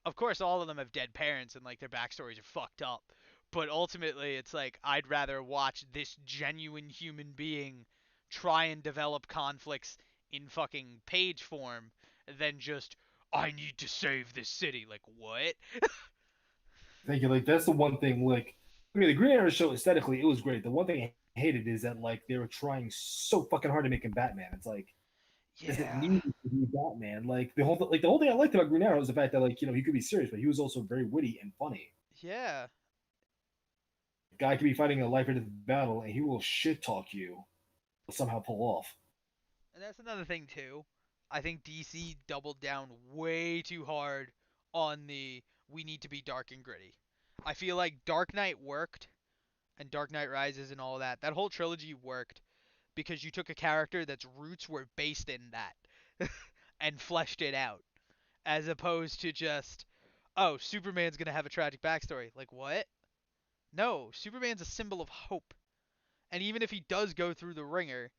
Of course, all of them have dead parents and like their backstories are fucked up. But ultimately, it's like I'd rather watch this genuine human being try and develop conflicts in fucking page form than just I need to save this city. Like what? Thank you. Like that's the one thing. Like I mean, the Green Arrow show aesthetically, it was great. The one thing I hated is that like they were trying so fucking hard to make him Batman. It's like does it Yeah. need to be Batman? Like the whole thing I liked about Green Arrow is the fact that like he could be serious, but he was also very witty and funny. Yeah. The guy could be fighting a life or death battle, and he will shit talk you, but somehow pull off. And that's another thing too. I think DC doubled down way too hard on the we need to be dark and gritty. I feel like Dark Knight worked and Dark Knight Rises and all that. That whole trilogy worked because you took a character that's roots were based in that and fleshed it out as opposed to just oh, Superman's going to have a tragic backstory. Like what? No, Superman's a symbol of hope. And even if he does go through the ringer,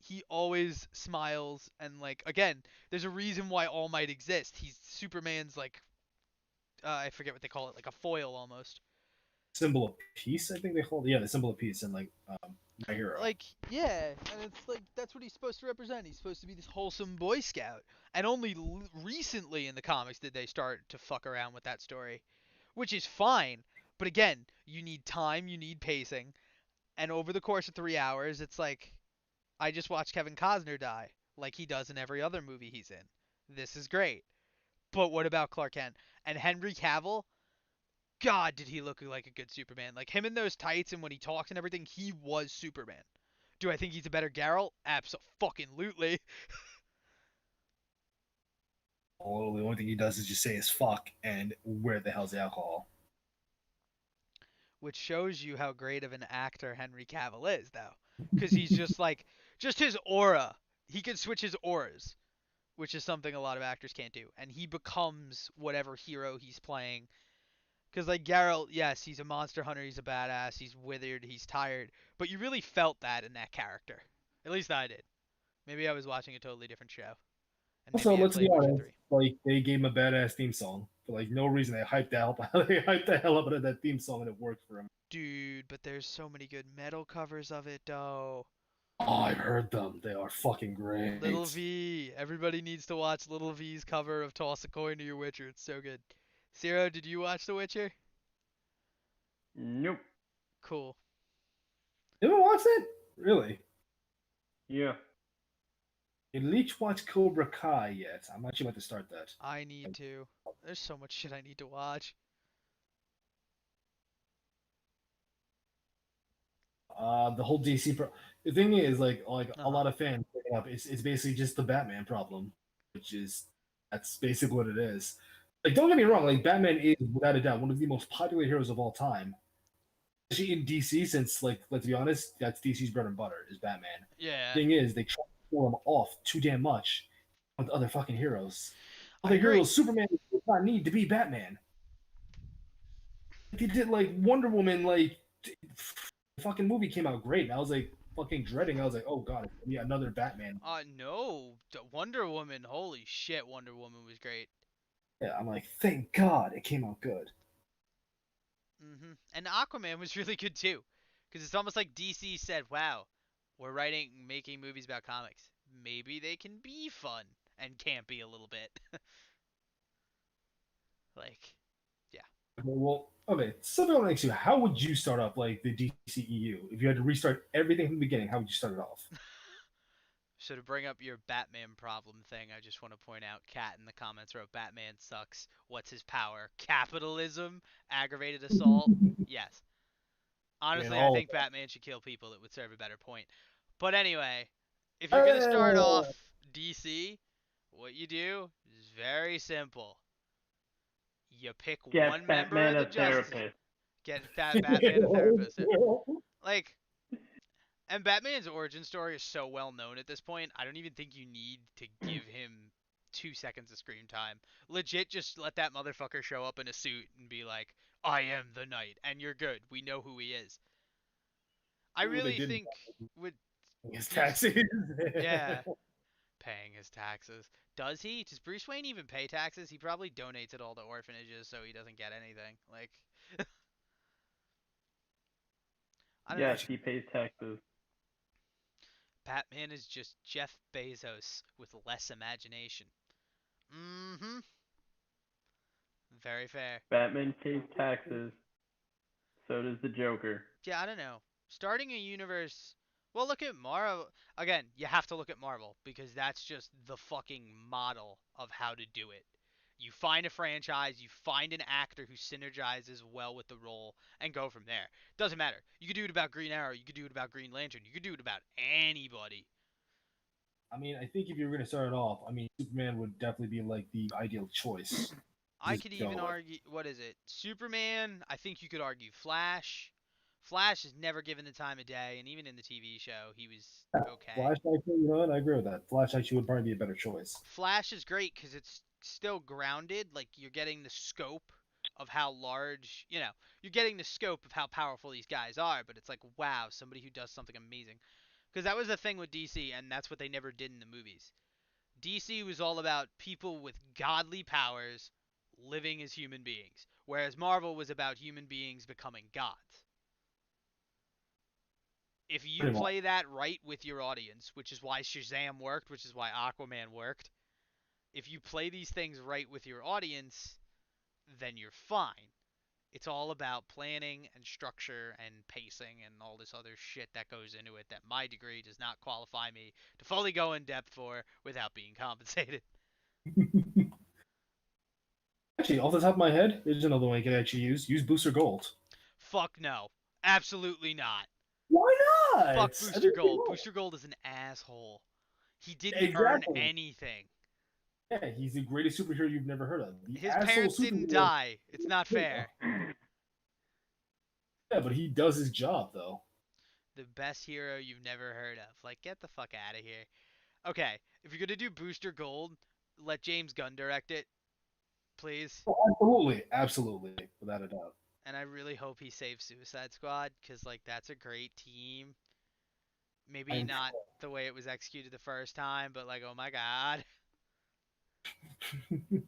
he always smiles and like again, there's a reason why All Might exists. He's Superman's like I forget what they call it, like a foil almost. Symbol of peace, I think they call it. Yeah, the symbol of peace, and like my hero. Like yeah, and it's like that's what he's supposed to represent. He's supposed to be this wholesome boy scout. And only recently in the comics did they start to fuck around with that story, which is fine. But again, you need time, you need pacing, and over the course of 3 hours, it's like I just watched Kevin Costner die like he does in every other movie he's in. This is great. But what about Clark Kent? And Henry Cavill? God, did he look like a good Superman. Like him in those tights and when he talks and everything, he was Superman. Do I think he's a better Geralt? Absolutely. Oh, the only thing he does is just say is fuck and where the hell's the alcohol? Which shows you how great of an actor Henry Cavill is, though. Because he's just like, just his aura. He can switch his auras, which is something a lot of actors can't do. And he becomes whatever hero he's playing. Because, like, Geralt, yes, he's a monster hunter, he's a badass, he's withered, he's tired. But you really felt that in that character. At least I did. Maybe I was watching a totally different show. And Also, maybe I let's be played Witcher honest, 3. like they gave him a badass theme song for like no reason. They hyped the hell they hyped the hell out of that theme song, and it worked for him. Dude, but there's so many good metal covers of it, though. Oh, I've heard them. They are fucking Little great. V. Everybody needs to watch Little V's cover of Toss a Coin to Your Witcher. It's so good. Zero, did you watch The Witcher? Nope. Cool. You ever watched it? Really? Yeah. Did Leech watch Cobra Kai yet? I'm actually about to start that. I need to. There's so much shit I need to watch. The whole DC. The thing is, like Uh a huh. lot of fans pick it up. It's basically just the Batman problem, which is that's basically what it is. Like, don't get me wrong. Like, Batman is without a doubt one of the most popular heroes of all time, especially in DC. Since, like, let's be honest, that's DC's bread and butter is Batman. Yeah, Thing is, they try to pull him off too damn much with other fucking heroes. I Other agree. heroes, Superman does not need to be Batman. They did like Wonder Woman, like the fucking movie came out great. And I was like fucking dreading. I was like, oh god, it's gonna be another Batman. No. Wonder Woman. Holy shit, Wonder Woman was great. Yeah, I'm like, thank God it came out good. And Aquaman was really good too, because it's almost like DC said, "Wow, we're making movies about comics. Maybe they can be fun and campy a little bit." Like, yeah. Well, okay. Something I ask you: how would you start off like the DCEU if you had to restart everything from the beginning? How would you start it off? So to bring up your Batman problem thing, I just want to point out, Kat in the comments wrote, "Batman sucks. What's his power? Capitalism? Aggravated assault?" Yes. Man, Honestly, I all of think Batman should kill people. It would serve a better point. But anyway, if you're gonna start off that. DC, what you do is very simple. You pick one Get member Batman of the a Justice. therapist. Get Batman a therapist. Like, and Batman's origin story is so well known at this point, I don't even think you need to give him 2 seconds of screen time. Legit, just let that motherfucker show up in a suit and be like, "I am the Knight," and you're good. We know who he is. I What they really didn't think with his DC, taxes. yeah, paying his taxes. Does he? Does Bruce Wayne even pay taxes? He probably donates it all to orphanages, so he doesn't get anything. Like, I don't know. Yes, he pays taxes. Batman is just Jeff Bezos with less imagination. Mm-hmm. Very fair. Batman pays taxes. So does the Joker. Yeah, I don't know. Starting a universe. Well, look at Marvel. Again, you have to look at Marvel because that's just the fucking model of how to do it. You find a franchise, you find an actor who synergizes well with the role, and go from there. Doesn't matter. You could do it about Green Arrow, you could do it about Green Lantern, you could do it about anybody. I mean, I think if you were going to start it off, I mean, Superman would definitely be like the ideal choice. I Just could go even with. argue, what is it? Superman, I think you could argue Flash. Flash is never given the time of day, and even in the TV show, he was okay. Flash, actually, you know what? I agree with that. Flash actually would probably be a better choice. Flash is great because it's still grounded. Like you're getting the scope of how large, you're getting the scope of how powerful these guys are. But it's like, wow, somebody who does something amazing. Because that was the thing with DC, and that's what they never did in the movies. DC was all about people with godly powers living as human beings, whereas Marvel was about human beings becoming gods. If you Pretty much. play that right with your audience, which is why Shazam worked, which is why Aquaman worked, if you play these things right with your audience, then you're fine. It's all about planning and structure and pacing and all this other shit that goes into it that my degree does not qualify me to fully go in depth for without being compensated. Actually, off the top of my head, there's another one you could actually use. Use Booster Gold. Fuck no. Absolutely not. Why not? I Fuck think Booster it'd be Gold. cool. Booster Gold is an asshole. He didn't earn Exactly. anything. Yeah, he's the greatest superhero you've never heard of. The His asshole parents didn't superhero. die. It's not fair. Yeah, but he does his job though. The best hero you've never heard of. Like, get the fuck out of here. Okay, if you're gonna do Booster Gold, let James Gunn direct it, please. Oh, absolutely, absolutely, without a doubt. And I really hope he saves Suicide Squad, because, like, that's a great team. Maybe I'm not the way it was executed the first time, but, like, oh my god.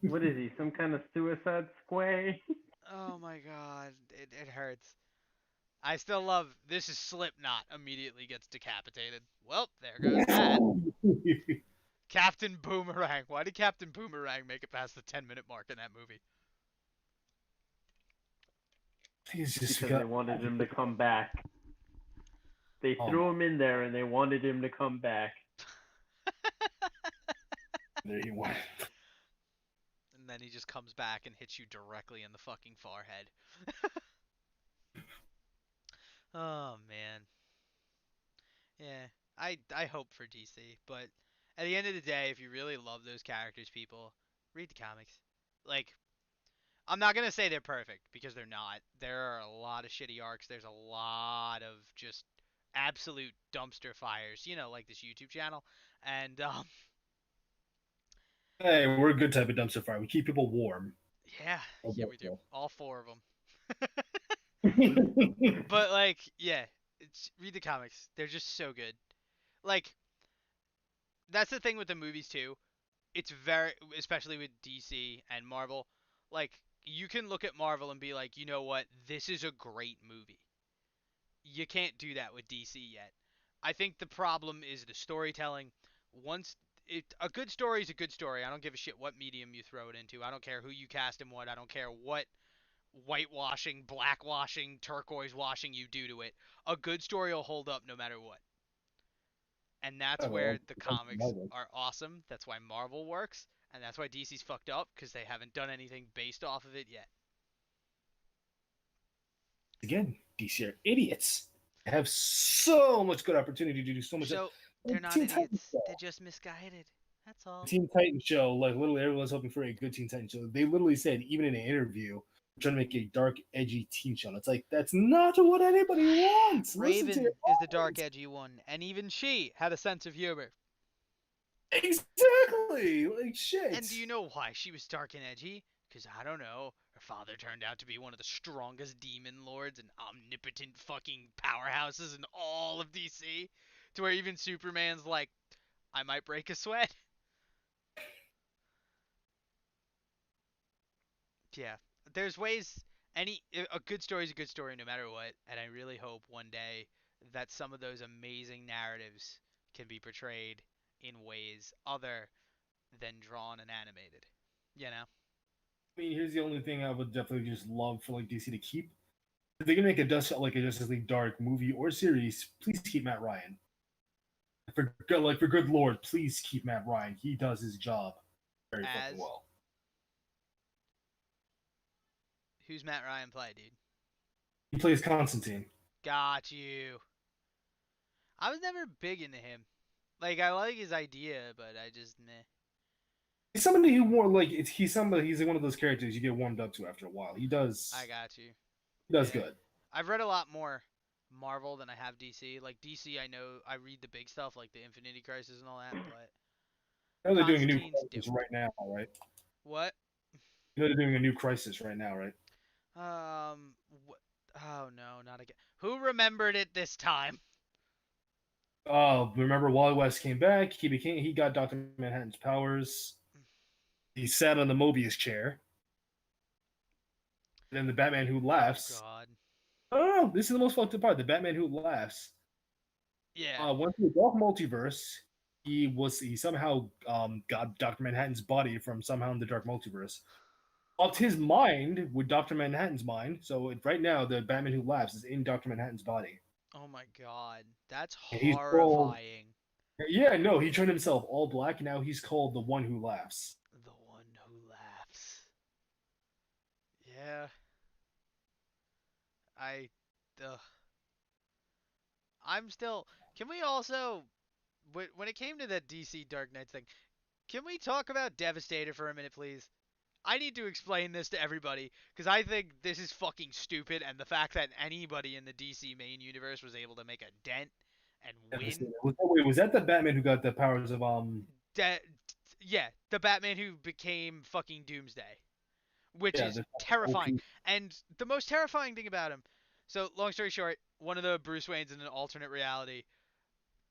What is he? Some kind of Suicide Squad? Oh my god. It hurts. I still love this is Slipknot immediately gets decapitated. Well, there goes that. Captain Boomerang. Why did Captain Boomerang make it past the 10-minute mark in that movie? He's just Because they got. wanted him to come back. They Oh, threw him in there and they wanted him to come back. there you went. And then he just comes back and hits you directly in the fucking forehead. Oh man. Yeah. I hope for DC, but at the end of the day, if you really love those characters, people, read the comics. Like, I'm not gonna say they're perfect because they're not. There are a lot of shitty arcs. There's a lot of just absolute dumpster fires. Like this YouTube channel, and Hey, we're a good type of dumpster fire. We keep people warm. yeah, I yeah, guess we do. so. All four of them. But like, yeah, read the comics. They're just so good. Like, that's the thing with the movies too. it's very, especially with DC and Marvel, like you can look at Marvel and be like, you know what, this is a great movie. You can't do that with DC yet. I think the problem is the storytelling. Once a good story is a good story. I don't give a shit what medium you throw it into. I don't care who you cast in what. I don't care what whitewashing, blackwashing, turquoise washing you do to it. A good story will hold up no matter what. And that's where Well, the comics are awesome. That's why Marvel works, and that's why DC's fucked up because they haven't done anything based off of it yet. again, DC are idiots. They have so much good opportunity to do so much. So they're not Teen Titans idiots. They're show. just misguided. That's all. Teen Titans show, like literally everyone's hoping for a good Teen Titans show. They literally said, even in an interview, trying to make a dark, edgy teen show. And it's like, that's not what anybody wants. Listen to your Raven is the dark, audience. edgy one, and even she had a sense of humor. Exactly. Like shit. And do you know why she was dark and edgy? Because, I don't know, her father turned out to be one of the strongest demon lords and omnipotent fucking powerhouses in all of DC. To where even Superman's like, I might break a sweat. Yeah. There's ways, a good story is a good story no matter what, and I really hope one day that some of those amazing narratives can be portrayed in ways other than drawn and animated. You know? I mean, here's the only thing I would definitely just love for like DC to keep. If they're gonna make a Justice League Dark movie or series, please keep Matt Ryan. For good lord, please keep Matt Ryan. He does his job very fucking As well. who's Matt Ryan play, dude? He plays Constantine. Got you. I was never big into him. Like I like his idea, but I just meh. He's somebody who more like he's one of those characters you get warmed up to after a while. I got you. He does Yeah. good. I've read a lot more Marvel than I have DC. Like DC, I know I read the big stuff like the Infinity Crisis and all that, but I know they're doing a new Constantine's crisis dope. right now, right? What? You know they're doing a new crisis right now, right? What? Oh no, not again. Who remembered it this time? Remember Wally West came back. He got Doctor Manhattan's powers. He sat on the Mobius chair. Then the Batman Who Oh Laughs. God. Oh, this is the most fucked up part. The Batman Who Laughs Yeah. went through the dark multiverse. He somehow got Doctor Manhattan's body from somehow in the dark multiverse. Upped his mind with Doctor Manhattan's mind. So right now, the Batman Who Laughs is in Doctor Manhattan's body. Oh my God. That's And he's called. horrifying. Yeah, no, he turned himself all black. Now he's called the One Who Laughs. The one who laughs. Yeah. I. Ugh. I'm still. Can we also, when it came to that DC Dark Knights thing, can we talk about Devastator for a minute, please? I need to explain this to everybody because I think this is fucking stupid, and the fact that anybody in the DC main universe was able to make a dent and win. Was that the Batman who got the powers of De- yeah, the Batman who became fucking Doomsday, which Yeah, is the terrifying. OP. And the most terrifying thing about him. So, long story short, one of the Bruce Waynes in an alternate reality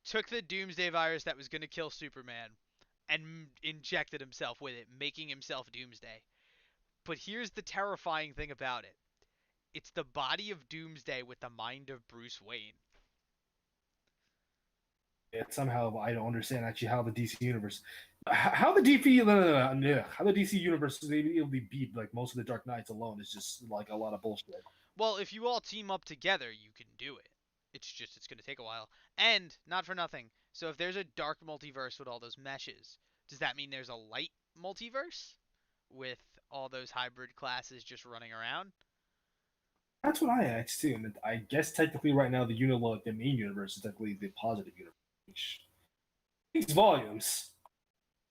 took the Doomsday virus that was going to kill Superman and injected himself with it, making himself Doomsday. But here's the terrifying thing about it. It's the body of Doomsday with the mind of Bruce Wayne. Somehow I don't understand actually how the DC universe, how the DC, how the DC universe is able to beat like most of the Dark Knights alone is just like a lot of bullshit. Well, if you all team up together, you can do it. It's just it's going to take a while. And not for nothing. So if there's a dark multiverse with all those meshes, does that mean there's a light multiverse with all those hybrid classes just running around? That's what I asked too. And I guess technically right now the main universe is technically the positive universe, which speaks volumes.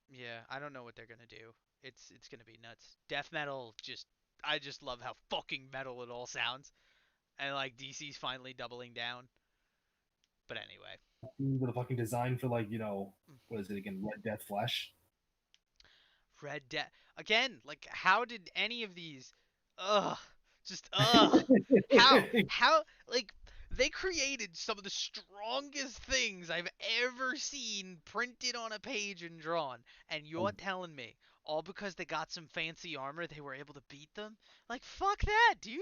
Yeah, I don't know what they're going to do. It's going to be nuts. Death metal just I just love how fucking metal it all sounds. And like DC's finally doubling down. But anyway, With a fucking design for like what is it again? Red Death Flash. Red Dead again. Like, how did any of these? Ugh, just ugh. How? Like They created some of the strongest things I've ever seen printed on a page and drawn, and you're telling me all because they got some fancy armor they were able to beat them? Like, fuck that, dude.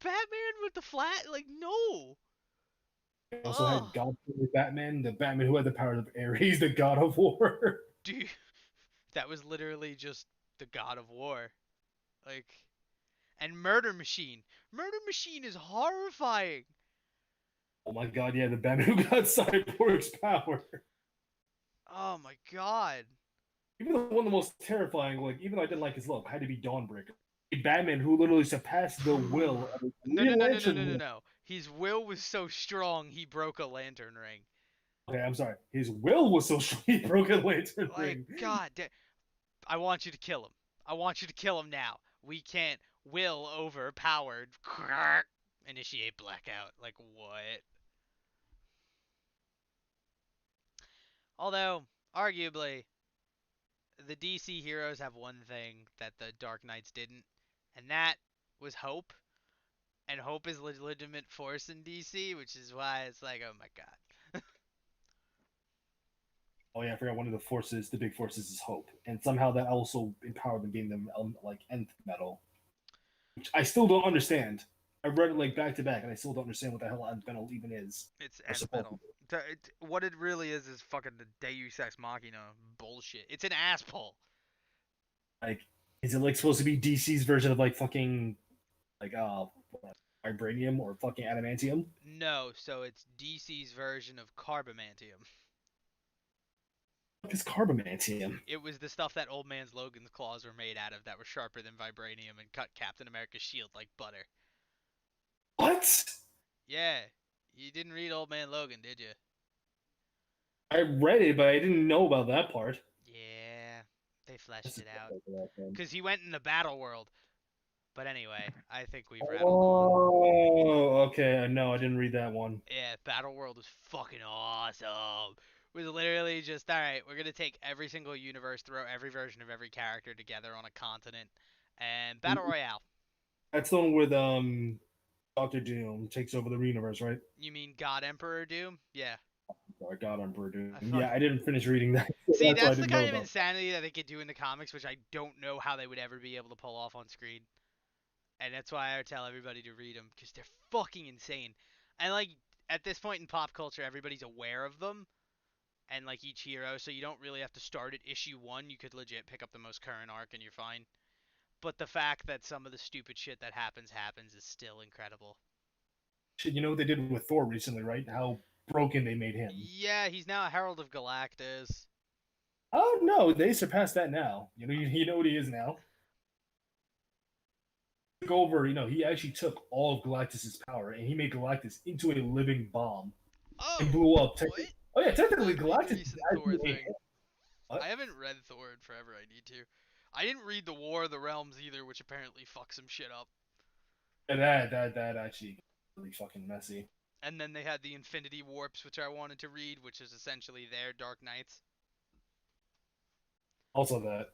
Batman with the flat, like, no. They also Ugh. had God Batman, the Batman who had the power of Ares, the God of War. Dude, that was literally just the God of War. Like, and Murder Machine. Murder Machine is horrifying. Oh my God, yeah, the Batman who got Cyborg's power. Oh my god. Even one of the most terrifying, like, even though I didn't like his look, had to be Dawnbreaker. A Batman who literally surpassed the will of a No, no, Green no, no, no, no, no, Lantern. no. His will was so strong he broke a lantern ring. Okay, I'm sorry. His will was so strong he broke a lantern Like, ring. god, I want you to kill him. I want you to kill him now. We can't will overpowered. Initiate blackout. Like, what? Although, arguably, the DC heroes have one thing that the Dark Knights didn't, and that was hope. And hope is a legitimate force in DC, which is why it's like, oh my god. Oh yeah, I forgot one of the forces, the big forces is hope. And somehow that also empowered them, gave them like nth metal. Which I still don't understand. I read it like back to back and I still don't understand what the hell nth metal even is. It's Or nth supposed to metal. be. What it really is fucking the Deus Ex Machina bullshit. It's an ass pull. Like, is it like supposed to be DC's version of like fucking like vibranium or fucking adamantium? No, so it's DC's version of Carbomantium. What is carbomantium? It was the stuff that Old Man's Logan's claws were made out of that were sharper than vibranium and cut Captain America's shield like butter. What? Yeah, you didn't read Old Man Logan, did you? I read it, but I didn't know about that part. Yeah, they fleshed That's it out. a Because he went in the battle world. But anyway, I think we've rattled on. Oh, okay. No, I didn't read that one. Yeah, Battle World was fucking awesome. It was literally just, alright, we're going to take every single universe, throw every version of every character together on a continent, and Battle Royale. That's the one with Doctor Doom takes over the universe, right? You mean God Emperor Doom? Yeah. Oh, God, I'm Doom. I Yeah, fucking. I didn't finish reading that. So See, that's why I that's the didn't know kind of about. insanity that they could do in the comics, which I don't know how they would ever be able to pull off on screen. And that's why I tell everybody to read them, because they're fucking insane. And, like, at this point in pop culture, everybody's aware of them, and like each hero, so you don't really have to start at issue 1. You could legit pick up the most current arc and you're fine. But the fact that some of the stupid shit that happens is still incredible. Shit, you know what they did with Thor recently, right? How broken they made him. Yeah, he's now a Herald of Galactus. Oh no, they surpassed that now. You know what he is now. Took over. He actually took all of Galactus's power and he made Galactus into a living bomb and Oh, blew up. what? Oh yeah, I technically didn't read the Galactus recent Thor actually ate thing. him. What? I haven't read Thor in forever. I need to. I didn't read the War of the Realms either, which apparently fucks some shit up. Yeah, that actually really fucking messy. And then they had the Infinity Warps, which I wanted to read, which is essentially their Dark Knights. Also that.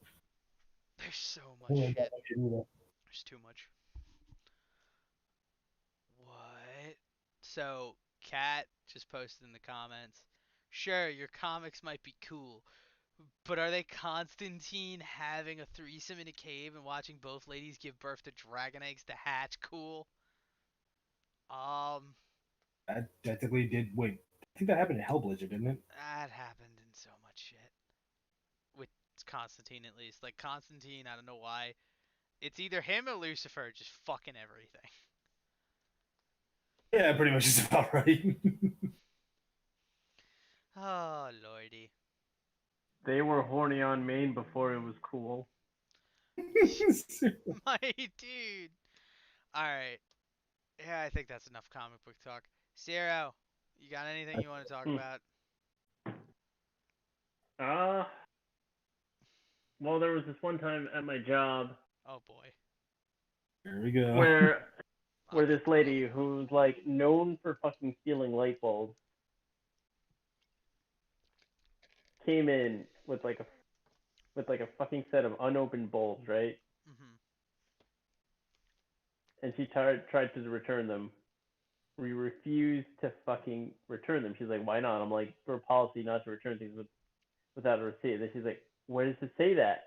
There's so much Oh, shit. There's too much. What? So, Kat just posted in the comments. Sure, your comics might be cool, but are they Constantine having a threesome in a cave and watching both ladies give birth to dragon eggs to hatch cool? Um, That technically did. Wait, I think that happened in Hellblazer, didn't it? that happened in so much shit. With Constantine, at least. Like, Constantine, I don't know why. It's either him or Lucifer just fucking everything. Yeah, pretty much is about right. Oh, lordy. They were horny on Maine before it was cool. My dude. Alright. Yeah, I think that's enough comic book talk. Zero, you got anything you want to talk Hmm. about? Uh, well, there was this one time at my job Oh boy. Here we go. where I'll this get the lady book. who's like known for fucking stealing light bulbs came in with like a fucking set of unopened bulbs, right? Mhm. And she tried to return them. we refuse to fucking return them. She's like, why not? I'm like, for policy not to return things without a receipt. And she's like, where does it say that?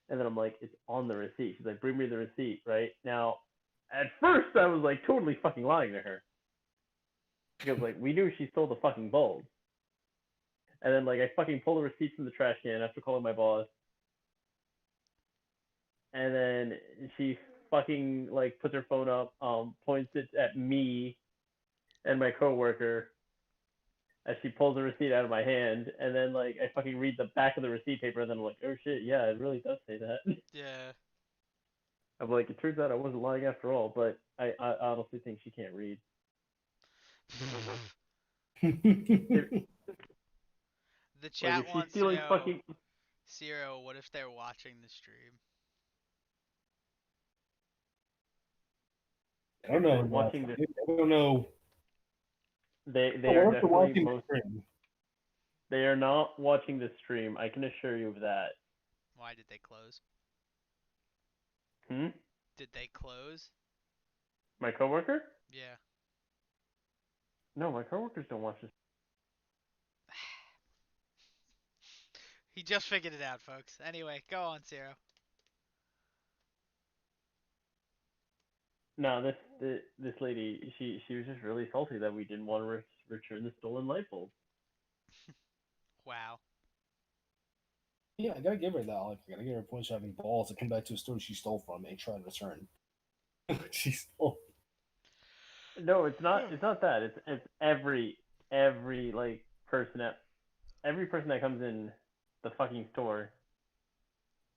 And then I'm like, it's on the receipt. She's like, bring me the receipt, right? Now, at first I was like totally fucking lying to her. Because like we knew she stole the fucking bulb. And then like I fucking pull the receipt from the trash can after calling my boss. And then she fucking like puts her phone up, points it at me and my coworker as she pulls the receipt out of my hand, and then like I fucking read the back of the receipt paper, and then I'm like, oh shit, yeah, it really does say that. Yeah. I'm like, it turns out I wasn't lying after all, but I honestly think she can't read. If, The like if chat she's wants to stealing know, fucking, Zero, what if they're watching the stream? I don't know. watching this, I don't know. they Oh, are what if they're definitely watching the most. stream? They are not watching the stream. I can assure you of that. Why did they close? Hmm. Did they close? My coworker? Yeah. No, my coworkers don't watch this. He just figured it out, folks. Anyway, go on, Zero. No, this lady, she was just really salty that we didn't want to return the stolen light bulb. Wow. Yeah, I gotta give her that. Like, I gotta give her points for having balls to come back to a store she stole from and try to return. She stole. No, it's not. It's not that. It's every like person at every person that comes in the fucking store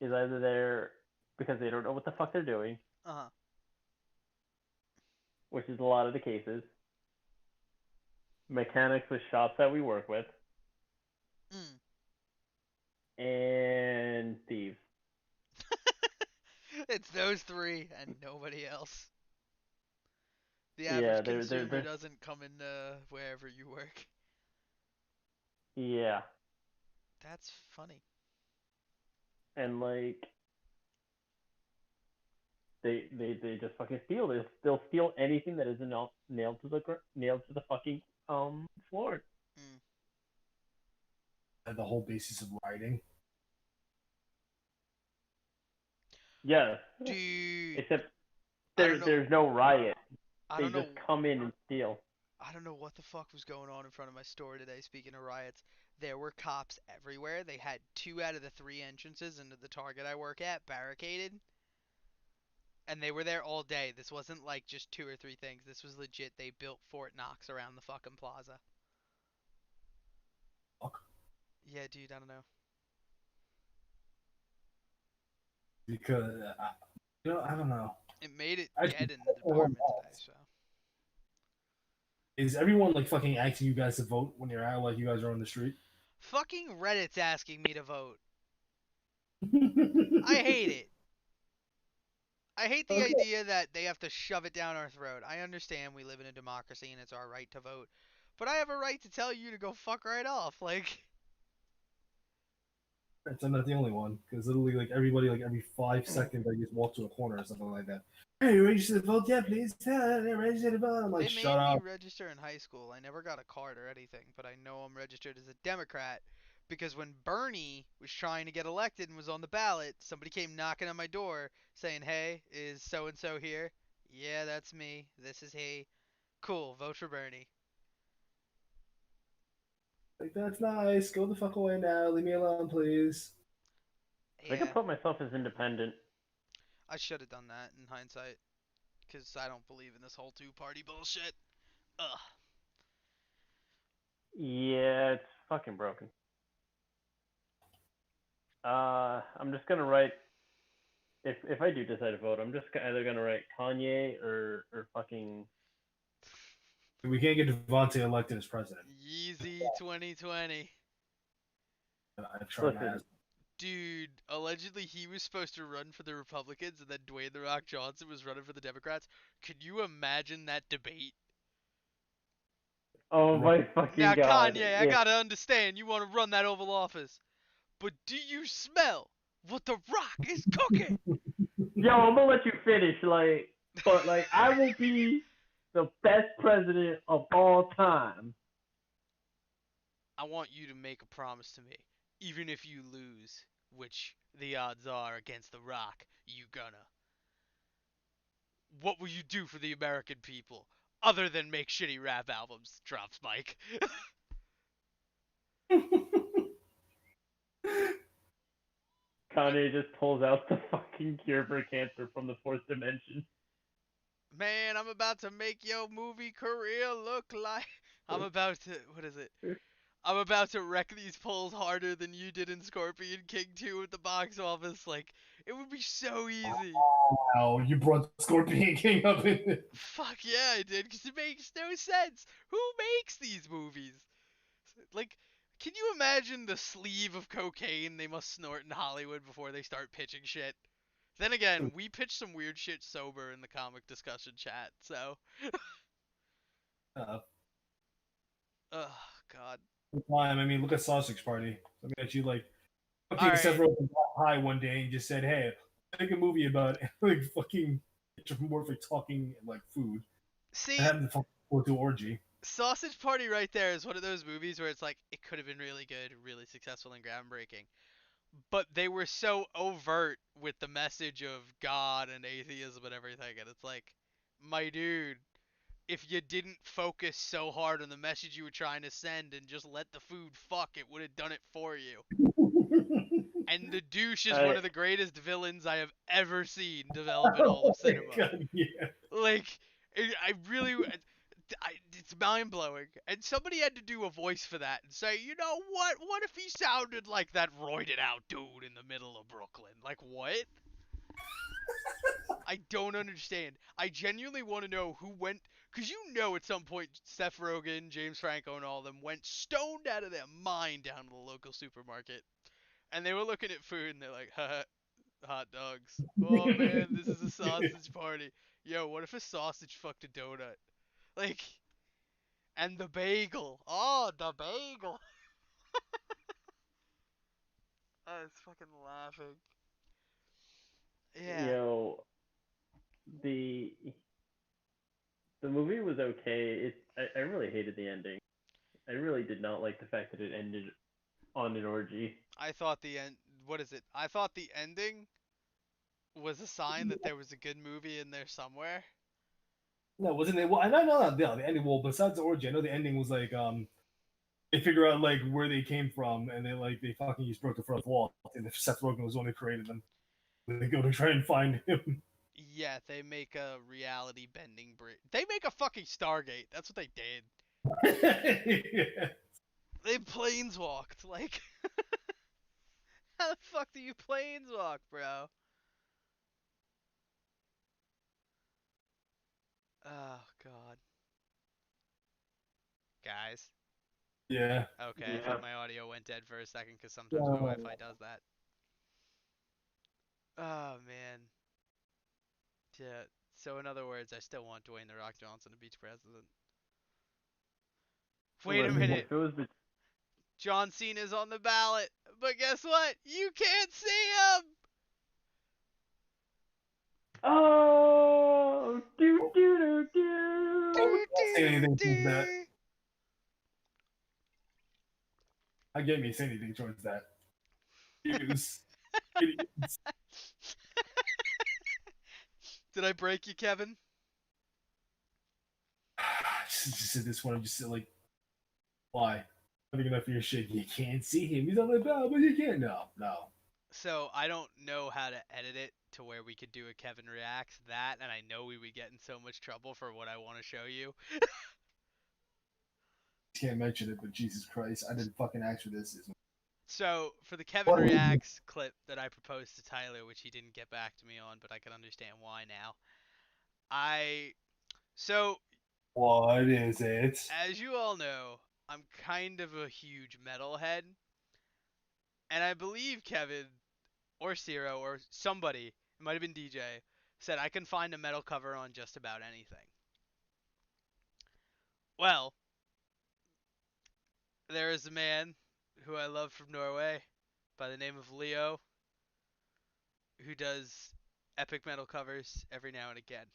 is either there because they don't know what the fuck they're doing, Uh-huh. which is a lot of the cases. Mechanics with shops that we work with, Mm. and thieves. It's those three and nobody else. The Yeah, average they're consumer doesn't come in wherever you work. yeah, That's funny. and like they just fucking steal. They'll steal anything that isn't nailed to the fucking floor. Mm. The whole basis of rioting. Yes, Dude, except I don't know. there's no riot. I They don't just know. come in and steal. I don't know what the fuck was going on in front of my store today. Speaking of riots, there were cops everywhere. They had 2 out of the 3 entrances into the Target I work at barricaded, and they were there all day. This wasn't like just 2 or 3 things. This was legit. They built Fort Knox around the fucking plaza. Fuck. Yeah, dude, I don't know. Because I don't know. It made it I dead in the one department today, so. Is everyone like fucking asking you guys to vote when you're out? Like you guys are on the street. Fucking Reddit's asking me to vote. I hate it. I hate the Okay. idea that they have to shove it down our throat. I understand we live in a democracy and it's our right to vote, but I have a right to tell you to go fuck right off. Like, I'm not the only one because literally like everybody like every 5 seconds I just walk to a corner or something like that. Hey, register to vote? Yeah, please. Register to vote. I'm like, they shut made me up. register in high school. I never got a card or anything, but I know I'm registered as a Democrat because when Bernie was trying to get elected and was on the ballot, somebody came knocking on my door saying, "Hey, is so and so here?" Yeah, that's me. This is he. Cool, vote for Bernie. Like that's nice. Go the fuck away now. Leave me alone, please. I think I Yeah, put myself as independent. I should have done that in hindsight because I don't believe in this whole two-party bullshit. Ugh. Yeah, it's fucking broken. I'm just gonna write if I do decide to vote, I'm just either gonna write Kanye or fucking. We can't get Devontae elected as president. Yeezy 2020. I've tried my Listen, ass. Dude, allegedly he was supposed to run for the Republicans and then Dwayne The Rock Johnson was running for the Democrats. Could you imagine that debate? oh my Now, fucking god! Kanye, I If gotta understand you want to run that Oval Office, but do you smell what The Rock is cooking? yo, I'm gonna let you finish, like, but like I will be the best president of all time. I want you to make a promise to me. Even if you lose, which the odds are against The Rock, you gonna. What will you do for the American people? Other than make shitty rap albums, drops Mike. Kanye just pulls out the fucking cure for cancer from the fourth dimension. Man, I'm about to make your movie career look like. I'm about to. What is it? I'm about to wreck these polls harder than you did in Scorpion King 2 at the box office. Like, it would be so easy. Wow, you brought Scorpion King up in it. Fuck yeah, I did, because it makes no sense. Who makes these movies? Like, can you imagine the sleeve of cocaine they must snort in Hollywood before they start pitching shit? Then again, we pitch some weird shit sober in the comic discussion chat, so. Uh, Ugh, God. Time. I mean, look at Sausage Party. I mean, that you like fucking Seth Alright, Rogen got high one day and just said, "Hey, make a movie about like fucking anthropomorphic talking like food and see, have them fucking go to orgy." Sausage Party right there is one of those movies where it's like, it could have been really good, really successful, and groundbreaking. But they were so overt with the message of God and atheism and everything, and it's like, my dude, if you didn't focus so hard on the message you were trying to send and just let the food fuck, it would have done it for you. And the douche is one I of the greatest villains I have ever seen develop in all of Oh my cinema. god, yeah. Like, I really, it's mind blowing. And somebody had to do a voice for that and say, you know what? What if he sounded like that roided out dude in the middle of Brooklyn? Like, what? I don't understand. I genuinely want to know who went, because you know at some point Seth Rogen, James Franco, and all of them went stoned out of their mind down to the local supermarket. And they were looking at food and they're like, haha, hot dogs. Oh man, this is a sausage party. Yo, what if a sausage fucked a donut? Like, and the bagel. Oh, the bagel. I was fucking laughing. you Yeah, know the the movie was okay. I really hated the ending. I really did not like the fact that it ended on an orgy. I thought the end. What is it? I thought the ending was a sign that there was a good movie in there somewhere. No, wasn't it? Well, I know not the ending. Well, besides the orgy, I know the ending was like they figure out like where they came from, and they fucking just broke the fourth wall, and if Seth Rogen was the one who created them, they go to try and find him. Yeah, they make a reality bending bridge. They make a fucking Stargate. That's what they did. Yeah. They planeswalked. Like, how the fuck do you planeswalk, bro? Oh god, guys. Yeah. Okay, I think Yeah. my audio went dead for a second because sometimes my Oh, Wi-Fi does that. Oh man. Yeah. So in other words, I still want Dwayne the Rock Johnson to be president. Wait a Listen, minute. if it was John Cena's on the ballot, but guess what? You can't see him. oh do oh, do do I do. won't say anything towards that. I get me say anything towards that. Use. Did I break you, Kevin? Just this one. I'm just like, why? I think enough of your shit. You can't see him. He's on the bell, but you can't. No, no. So I don't know how to edit it to where we could do a Kevin reacts that, and I know we would get in so much trouble for what I want to show you. Can't mention it, but Jesus Christ, I didn't fucking ask for this. So for the Kevin What is it? reacts clip that I proposed to Tyler, which he didn't get back to me on, but I can understand why now. I so What is it? as you all know, I'm kind of a huge metalhead, and I believe Kevin or Zero or somebody, it might have been DJ, said I can find a metal cover on just about anything. Well, there is a man who I love from Norway by the name of Leo who does epic metal covers every now and again.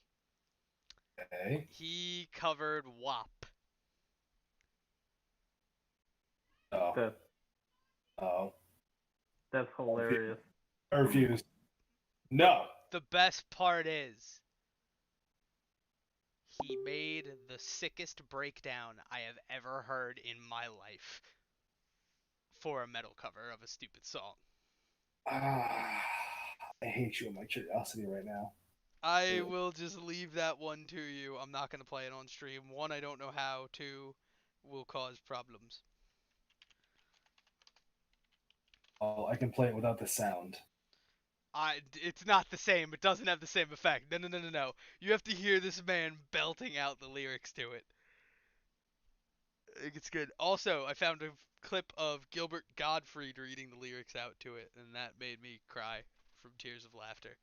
Okay. He covered WAP. Oh. That's Oh. that's hilarious. I refuse. But No. the best part is, he made the sickest breakdown I have ever heard in my life for a metal cover of a stupid song. Ah, I hate you and my curiosity right now. I will just leave that one to you. I'm not going to play it on stream. One, I don't know how. Two, will cause problems. Oh, I can play it without the sound. It's not the same. It doesn't have the same effect. No. You have to hear this man belting out the lyrics to it. It's good. Also, I found a clip of Gilbert Gottfried reading the lyrics out to it, and that made me cry from tears of laughter.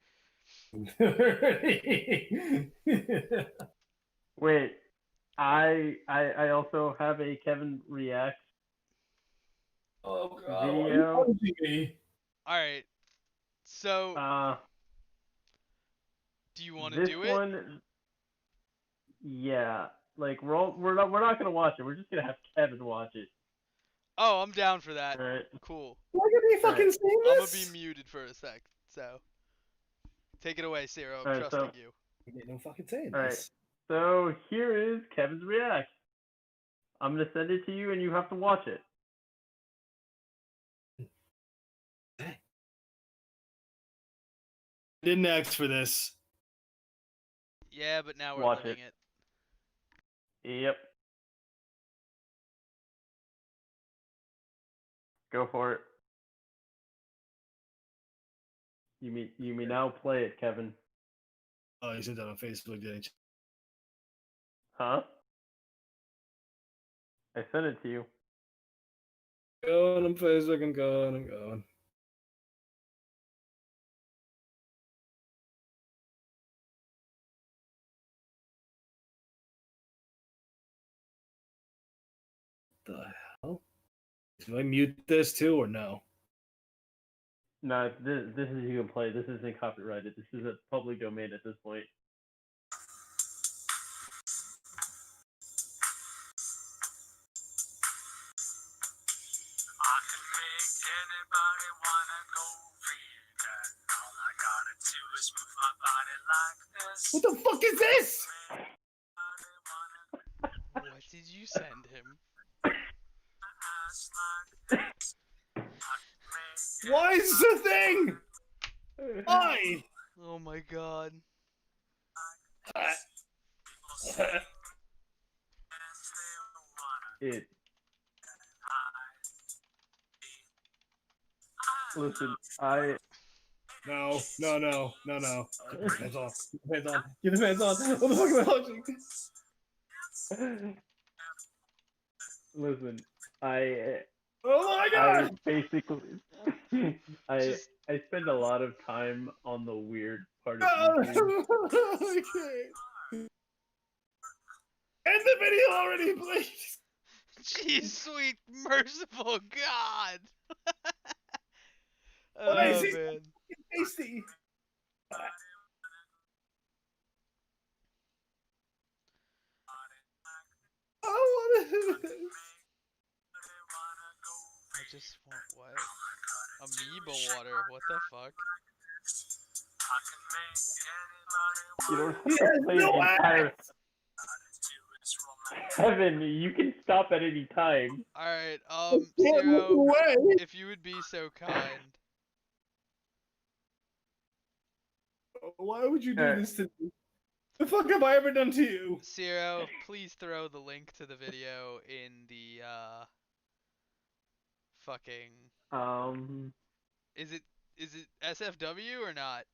Wait, I also have a Kevin React Oh God! Why are you video. punishing me? All right. So, do you want to This do it? one, yeah, like we're not gonna watch it. We're just gonna have Kevin watch it. Oh, I'm down for that. All right. Cool. Why are you All right. fucking saying I'm gonna this? be muted for a sec. So, take it away, Ciro. I'm All right. trusting you. No fucking saying All right. this. So here is Kevin's React. I'm gonna send it to you, and you have to watch it. Didn't ask for this. Yeah, but now we're Watch living it. Yep. Go for it. You may now play it, Kevin. Oh, you sent that on Facebook, didn't you? Huh? I sent it to you. Going on Facebook. I'm going. The hell? Do I mute this too or no? No, this is you can play. This isn't copyrighted. This is a public domain at this point. What the fuck is this? What did you send him? Why is this a thing? Why? Oh my god. It. Listen, No. Get the pants on. Get the pants on. What the fuck am I watching? Listen, I Oh my god! basically I Just I spend a lot of time on the weird part of No! YouTube. Okay. End the video already, please! jeez, sweet, merciful God. Why is Oh he man. tasty? Oh, I just want what? Amoeba water. What the fuck? You don't have he to has play no the entire. ass! Kevin, you can stop at any time. All right. Can't look Ciro, away! if you would be so kind. Why would you do Alright. this to me? The fuck have I ever done to you? Ciro, please throw the link to the video in the fucking. Is it SFW or not?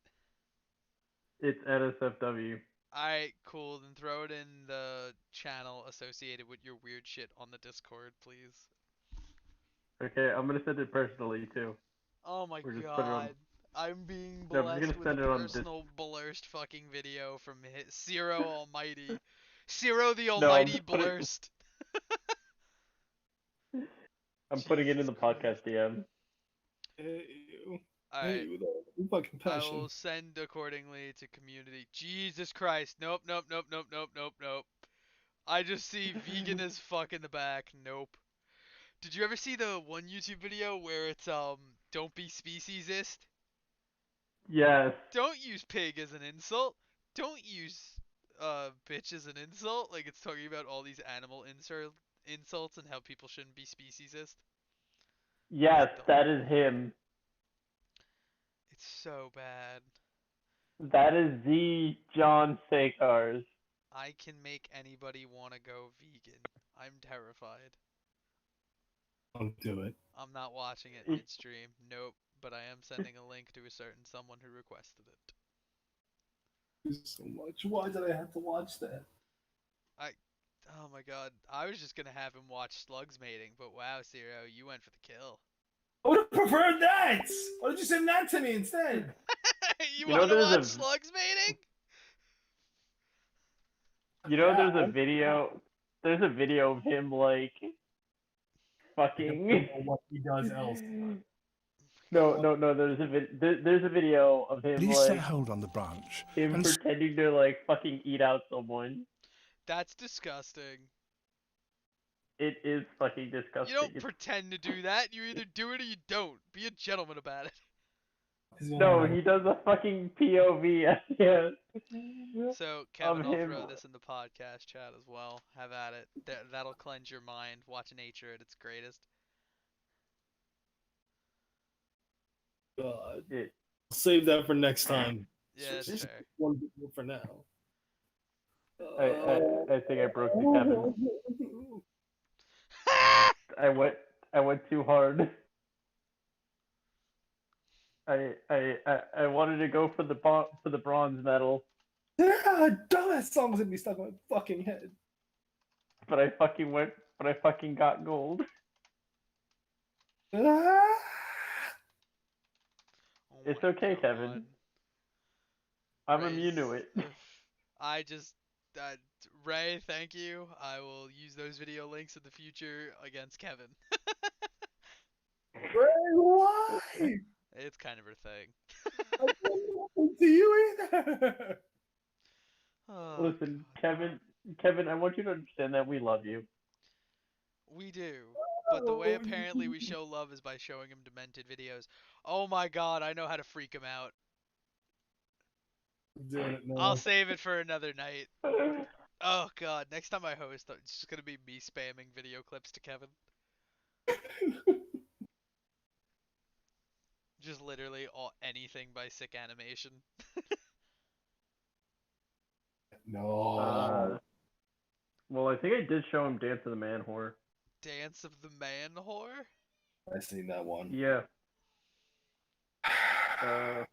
It's at SFW. Alright, cool. Then throw it in the channel associated with your weird shit on the Discord, please. Okay, I'm gonna send it personally too. Oh my We're just putting it on. god. I'm being No, I'm just blessed gonna with a send it on personal blurst fucking video from Ciro Almighty. Ciro the No, Almighty blurst. I'm putting it in Jesus the Christ. podcast DM. Ew. All I hate right. you with all fucking I passion. will send accordingly to community. Jesus Christ. Nope, nope, nope, nope, nope, nope, nope. I just see vegan as fuck in the back. Nope. Did you ever see the one YouTube video where it's don't be speciesist? Yes. Don't use pig as an insult. Don't use bitch as an insult. Like it's talking about all these animal insults and how people shouldn't be speciesist. Yes, Like the that is him. it's so bad. That is the John Sakars. I can make anybody want to go vegan. I'm terrified. Don't do it. I'm not watching it midstream. Nope. But I am sending a link to a certain someone who requested it. So much. Why did I have to watch that? Oh my god. I was just gonna have him watch slugs mating, but wow, Zero, you went for the kill. I would have preferred that. Why did you send that to me instead? You You know, want to there's watch a slugs mating? there's a video. There's a video of him like fucking. What he does else. No. There's a video of him Release that like hold on the branch. him And pretending to like fucking eat out someone. That's disgusting. It is fucking You disgusting. don't pretend to do that. You either do it or you don't. Be a gentleman about it. No, he does a fucking POV at the end. So, Kevin, Of I'll him. throw this in the podcast chat as well. Have at it. That'll cleanse your mind. Watch nature at its greatest. God. It, Save that for next time. Yeah, that's Just fair. one video for now. I think I broke the Kevin. I went too hard. I wanted to go for the bronze medal, Yeah, dumbass songs that be stuck in my fucking head. but I fucking got gold. Ah! Oh It's my okay, God. Kevin. I'm Ray's- immune to it. I just, Ray, thank you. I will use those video links in the future against Kevin. Ray, why? It's kind of her thing. I don't to you either. Oh, Listen, God. Kevin, I want you to understand that we love you. We do. But the way apparently we show love is by showing him demented videos. Oh my God, I know how to freak him out. Doing it now. I'll save it for another night. Oh God, next time I host, it's just gonna be me spamming video clips to Kevin. Just literally anything by Sick Animation. No. Well, I think I did show him Dance of the Man Whore. Dance of the Man Whore? I seen that one. Yeah. How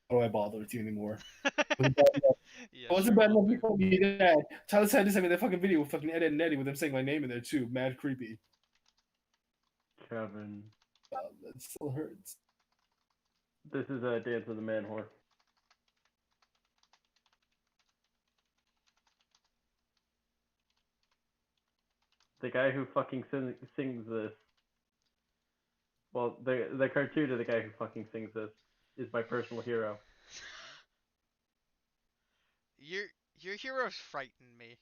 do I bother with you anymore? Yeah, I wasn't sure, bad enough will you do. called me dad. Tyler said to send me that fucking video with fucking Ed and Eddie with them saying my name in there too. Mad creepy. Kevin. That still hurts. This is a Dance of the Man Whore. The guy who fucking sings this. Well, the cartoon of the guy who fucking sings this is my personal hero. Your heroes frighten me.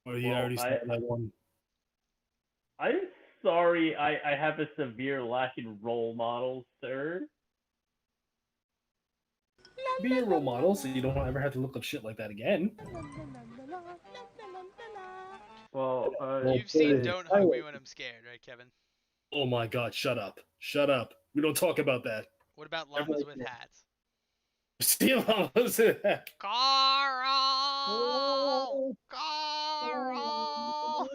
Or you Well, already saw that one. I'm sorry, I have a severe lack in role models, sir. Be a role model so you don't ever have to look up shit like that again. Well, You've seen Don't Hug Me When I'm Scared, right, Kevin? Oh my god, shut up. Shut up. We don't talk about that. What about Llamas with Hats? Steal almost that. Carl! Carl!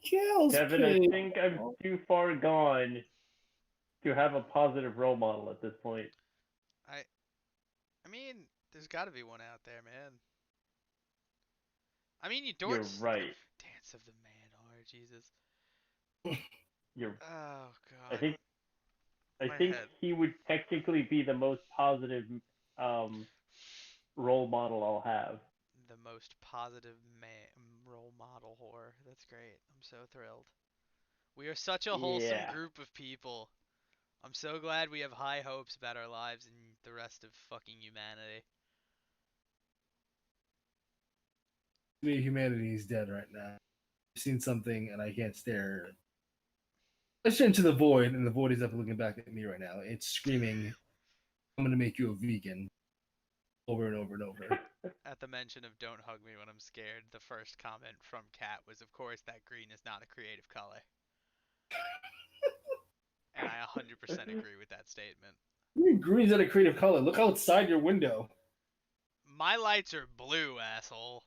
Kills Kevin, I me. think I'm too far gone to have a positive role model at this point. I mean, there's got to be one out there, man. I mean, you You're dorks. right. Dance of the Man, oh Jesus. You're. Oh I God. think. I My think head. he would technically be the most positive role model I'll have. The most positive role model whore. That's great. I'm so thrilled. We are such a wholesome Yeah. group of people. I'm so glad we have high hopes about our lives and the rest of fucking humanity. Humanity is dead right now. I've seen something and I can't stare. I stare into the void, and the void is up looking back at me right now. It's screaming, "I'm gonna make you a vegan," over and over and over. At the mention of "don't hug me when I'm scared," the first comment from Kat was, of course, that green is not a creative color. And I 100% agree with that statement. Green's not a creative color. Look outside your window. My lights are blue, asshole.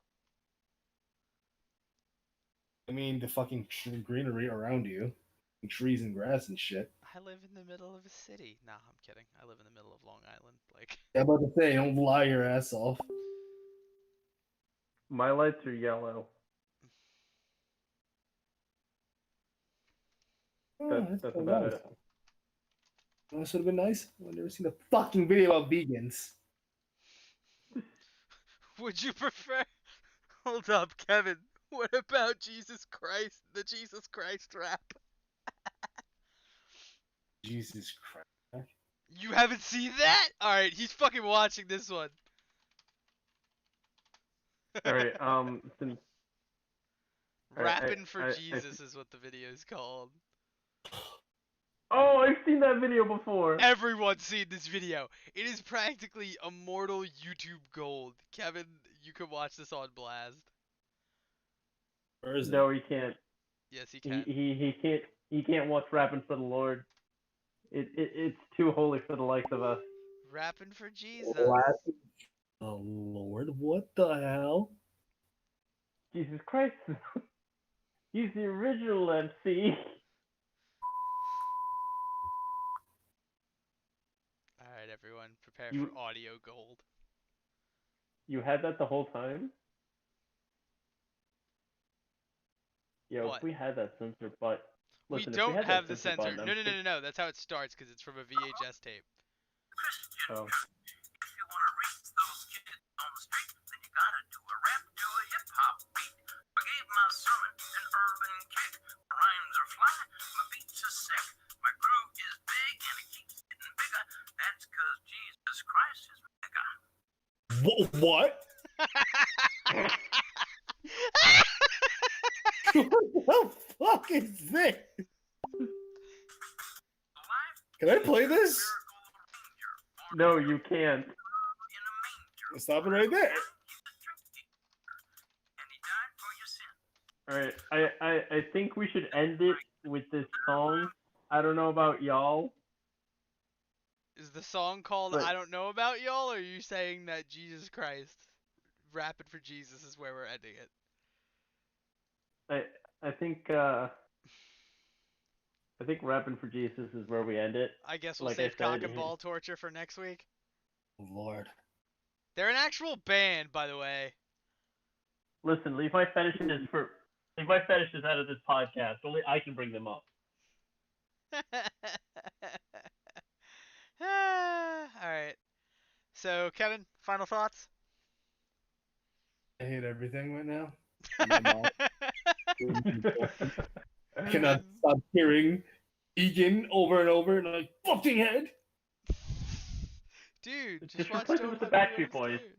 I mean, the fucking greenery around you, trees and grass and shit. I live in the middle of a city. Nah, I'm kidding. I live in the middle of Long Island. Like, I'm about to say, don't lie your ass off. My lights are yellow. Oh, That's so about nice. it. This would have been nice. I've never seen a fucking video about vegans. would you prefer? Hold up, Kevin. What about Jesus Christ? The Jesus Christ rap? Jesus Christ. You haven't seen that? Alright, he's fucking watching this one. All right. Since Rapping for I Jesus is what the video is called. oh, I've seen that video before. Everyone's seen this video. It is practically immortal YouTube gold. Kevin, you can watch this on Blast. Where is it? No, he can't. Yes, he He can. he he can't. He can't watch rapping for the Lord. It's too holy for the likes of us. Rapping for Jesus. Oh Lord, what the hell? Jesus Christ. He's the original MC. Alright, everyone, prepare You for audio gold. you had that the whole time? Yo, What? if we had that censor button. We Listen, if we don't had that have the censor censor. button, I'm No, no, no, sick. no, no. That's how it starts because it's from a VHS tape. Oh. If you wanna reach those kids on the street, then you gotta do a rap to a hip hop beat. I gave my sermon an urban kick. My rhymes are fly, my beats are sick. My groove is big and it keeps getting bigger. That's cause Jesus Christ is bigger. What? What the fuck is this? Can I play this? No, you can't. Stop it right there. All right, I think we should end it with this song. I don't know about y'all. Is the song called But- I Don't Know About Y'all, or are you saying that Jesus Christ, rapping for Jesus is where we're ending it? I think rapping for Jesus is where we end it. I guess we'll Like save I cock said, and ball torture for next week. Oh, Lord. They're an actual band, by the way. Listen, leave my fetishes out of this podcast. Only I can bring them up. Alright. So, Kevin, final thoughts? I hate everything right now. My mouth. I cannot stop hearing vegan over and over, and I'm like, fucking head. Dude, Just watch replace it Don't with the Hug Me When Backstreet I'm Boys. Scared.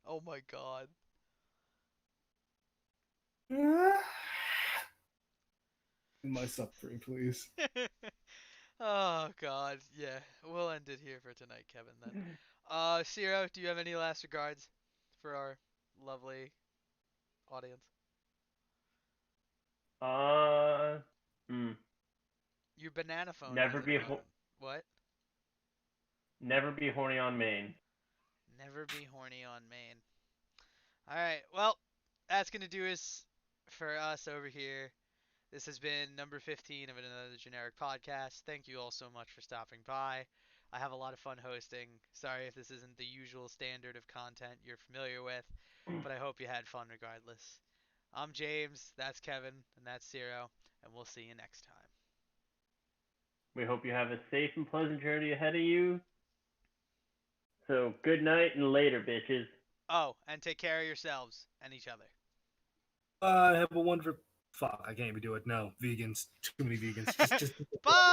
Oh my god. My suffering, please. Oh god, yeah. We'll end it here for tonight, Kevin, then. Ciro, do you have any last regards for our lovely audience? Hmm. Your banana phone Never hasn't be rung. What? Never be horny on Maine. Never be horny on Maine. Alright, well, that's gonna do us for us over here. This has been number 15 of another generic podcast. Thank you all so much for stopping by. I have a lot of fun hosting. Sorry if this isn't the usual standard of content you're familiar with, but I hope you had fun regardless. I'm James, that's Kevin, and that's Ciro, and we'll see you next time. We hope you have a safe and pleasant journey ahead of you. So good night and later, bitches. Oh, and take care of yourselves and each other. Have a wonderful Fuck, I can't even do it. No, vegans. Too many vegans. Just Bye.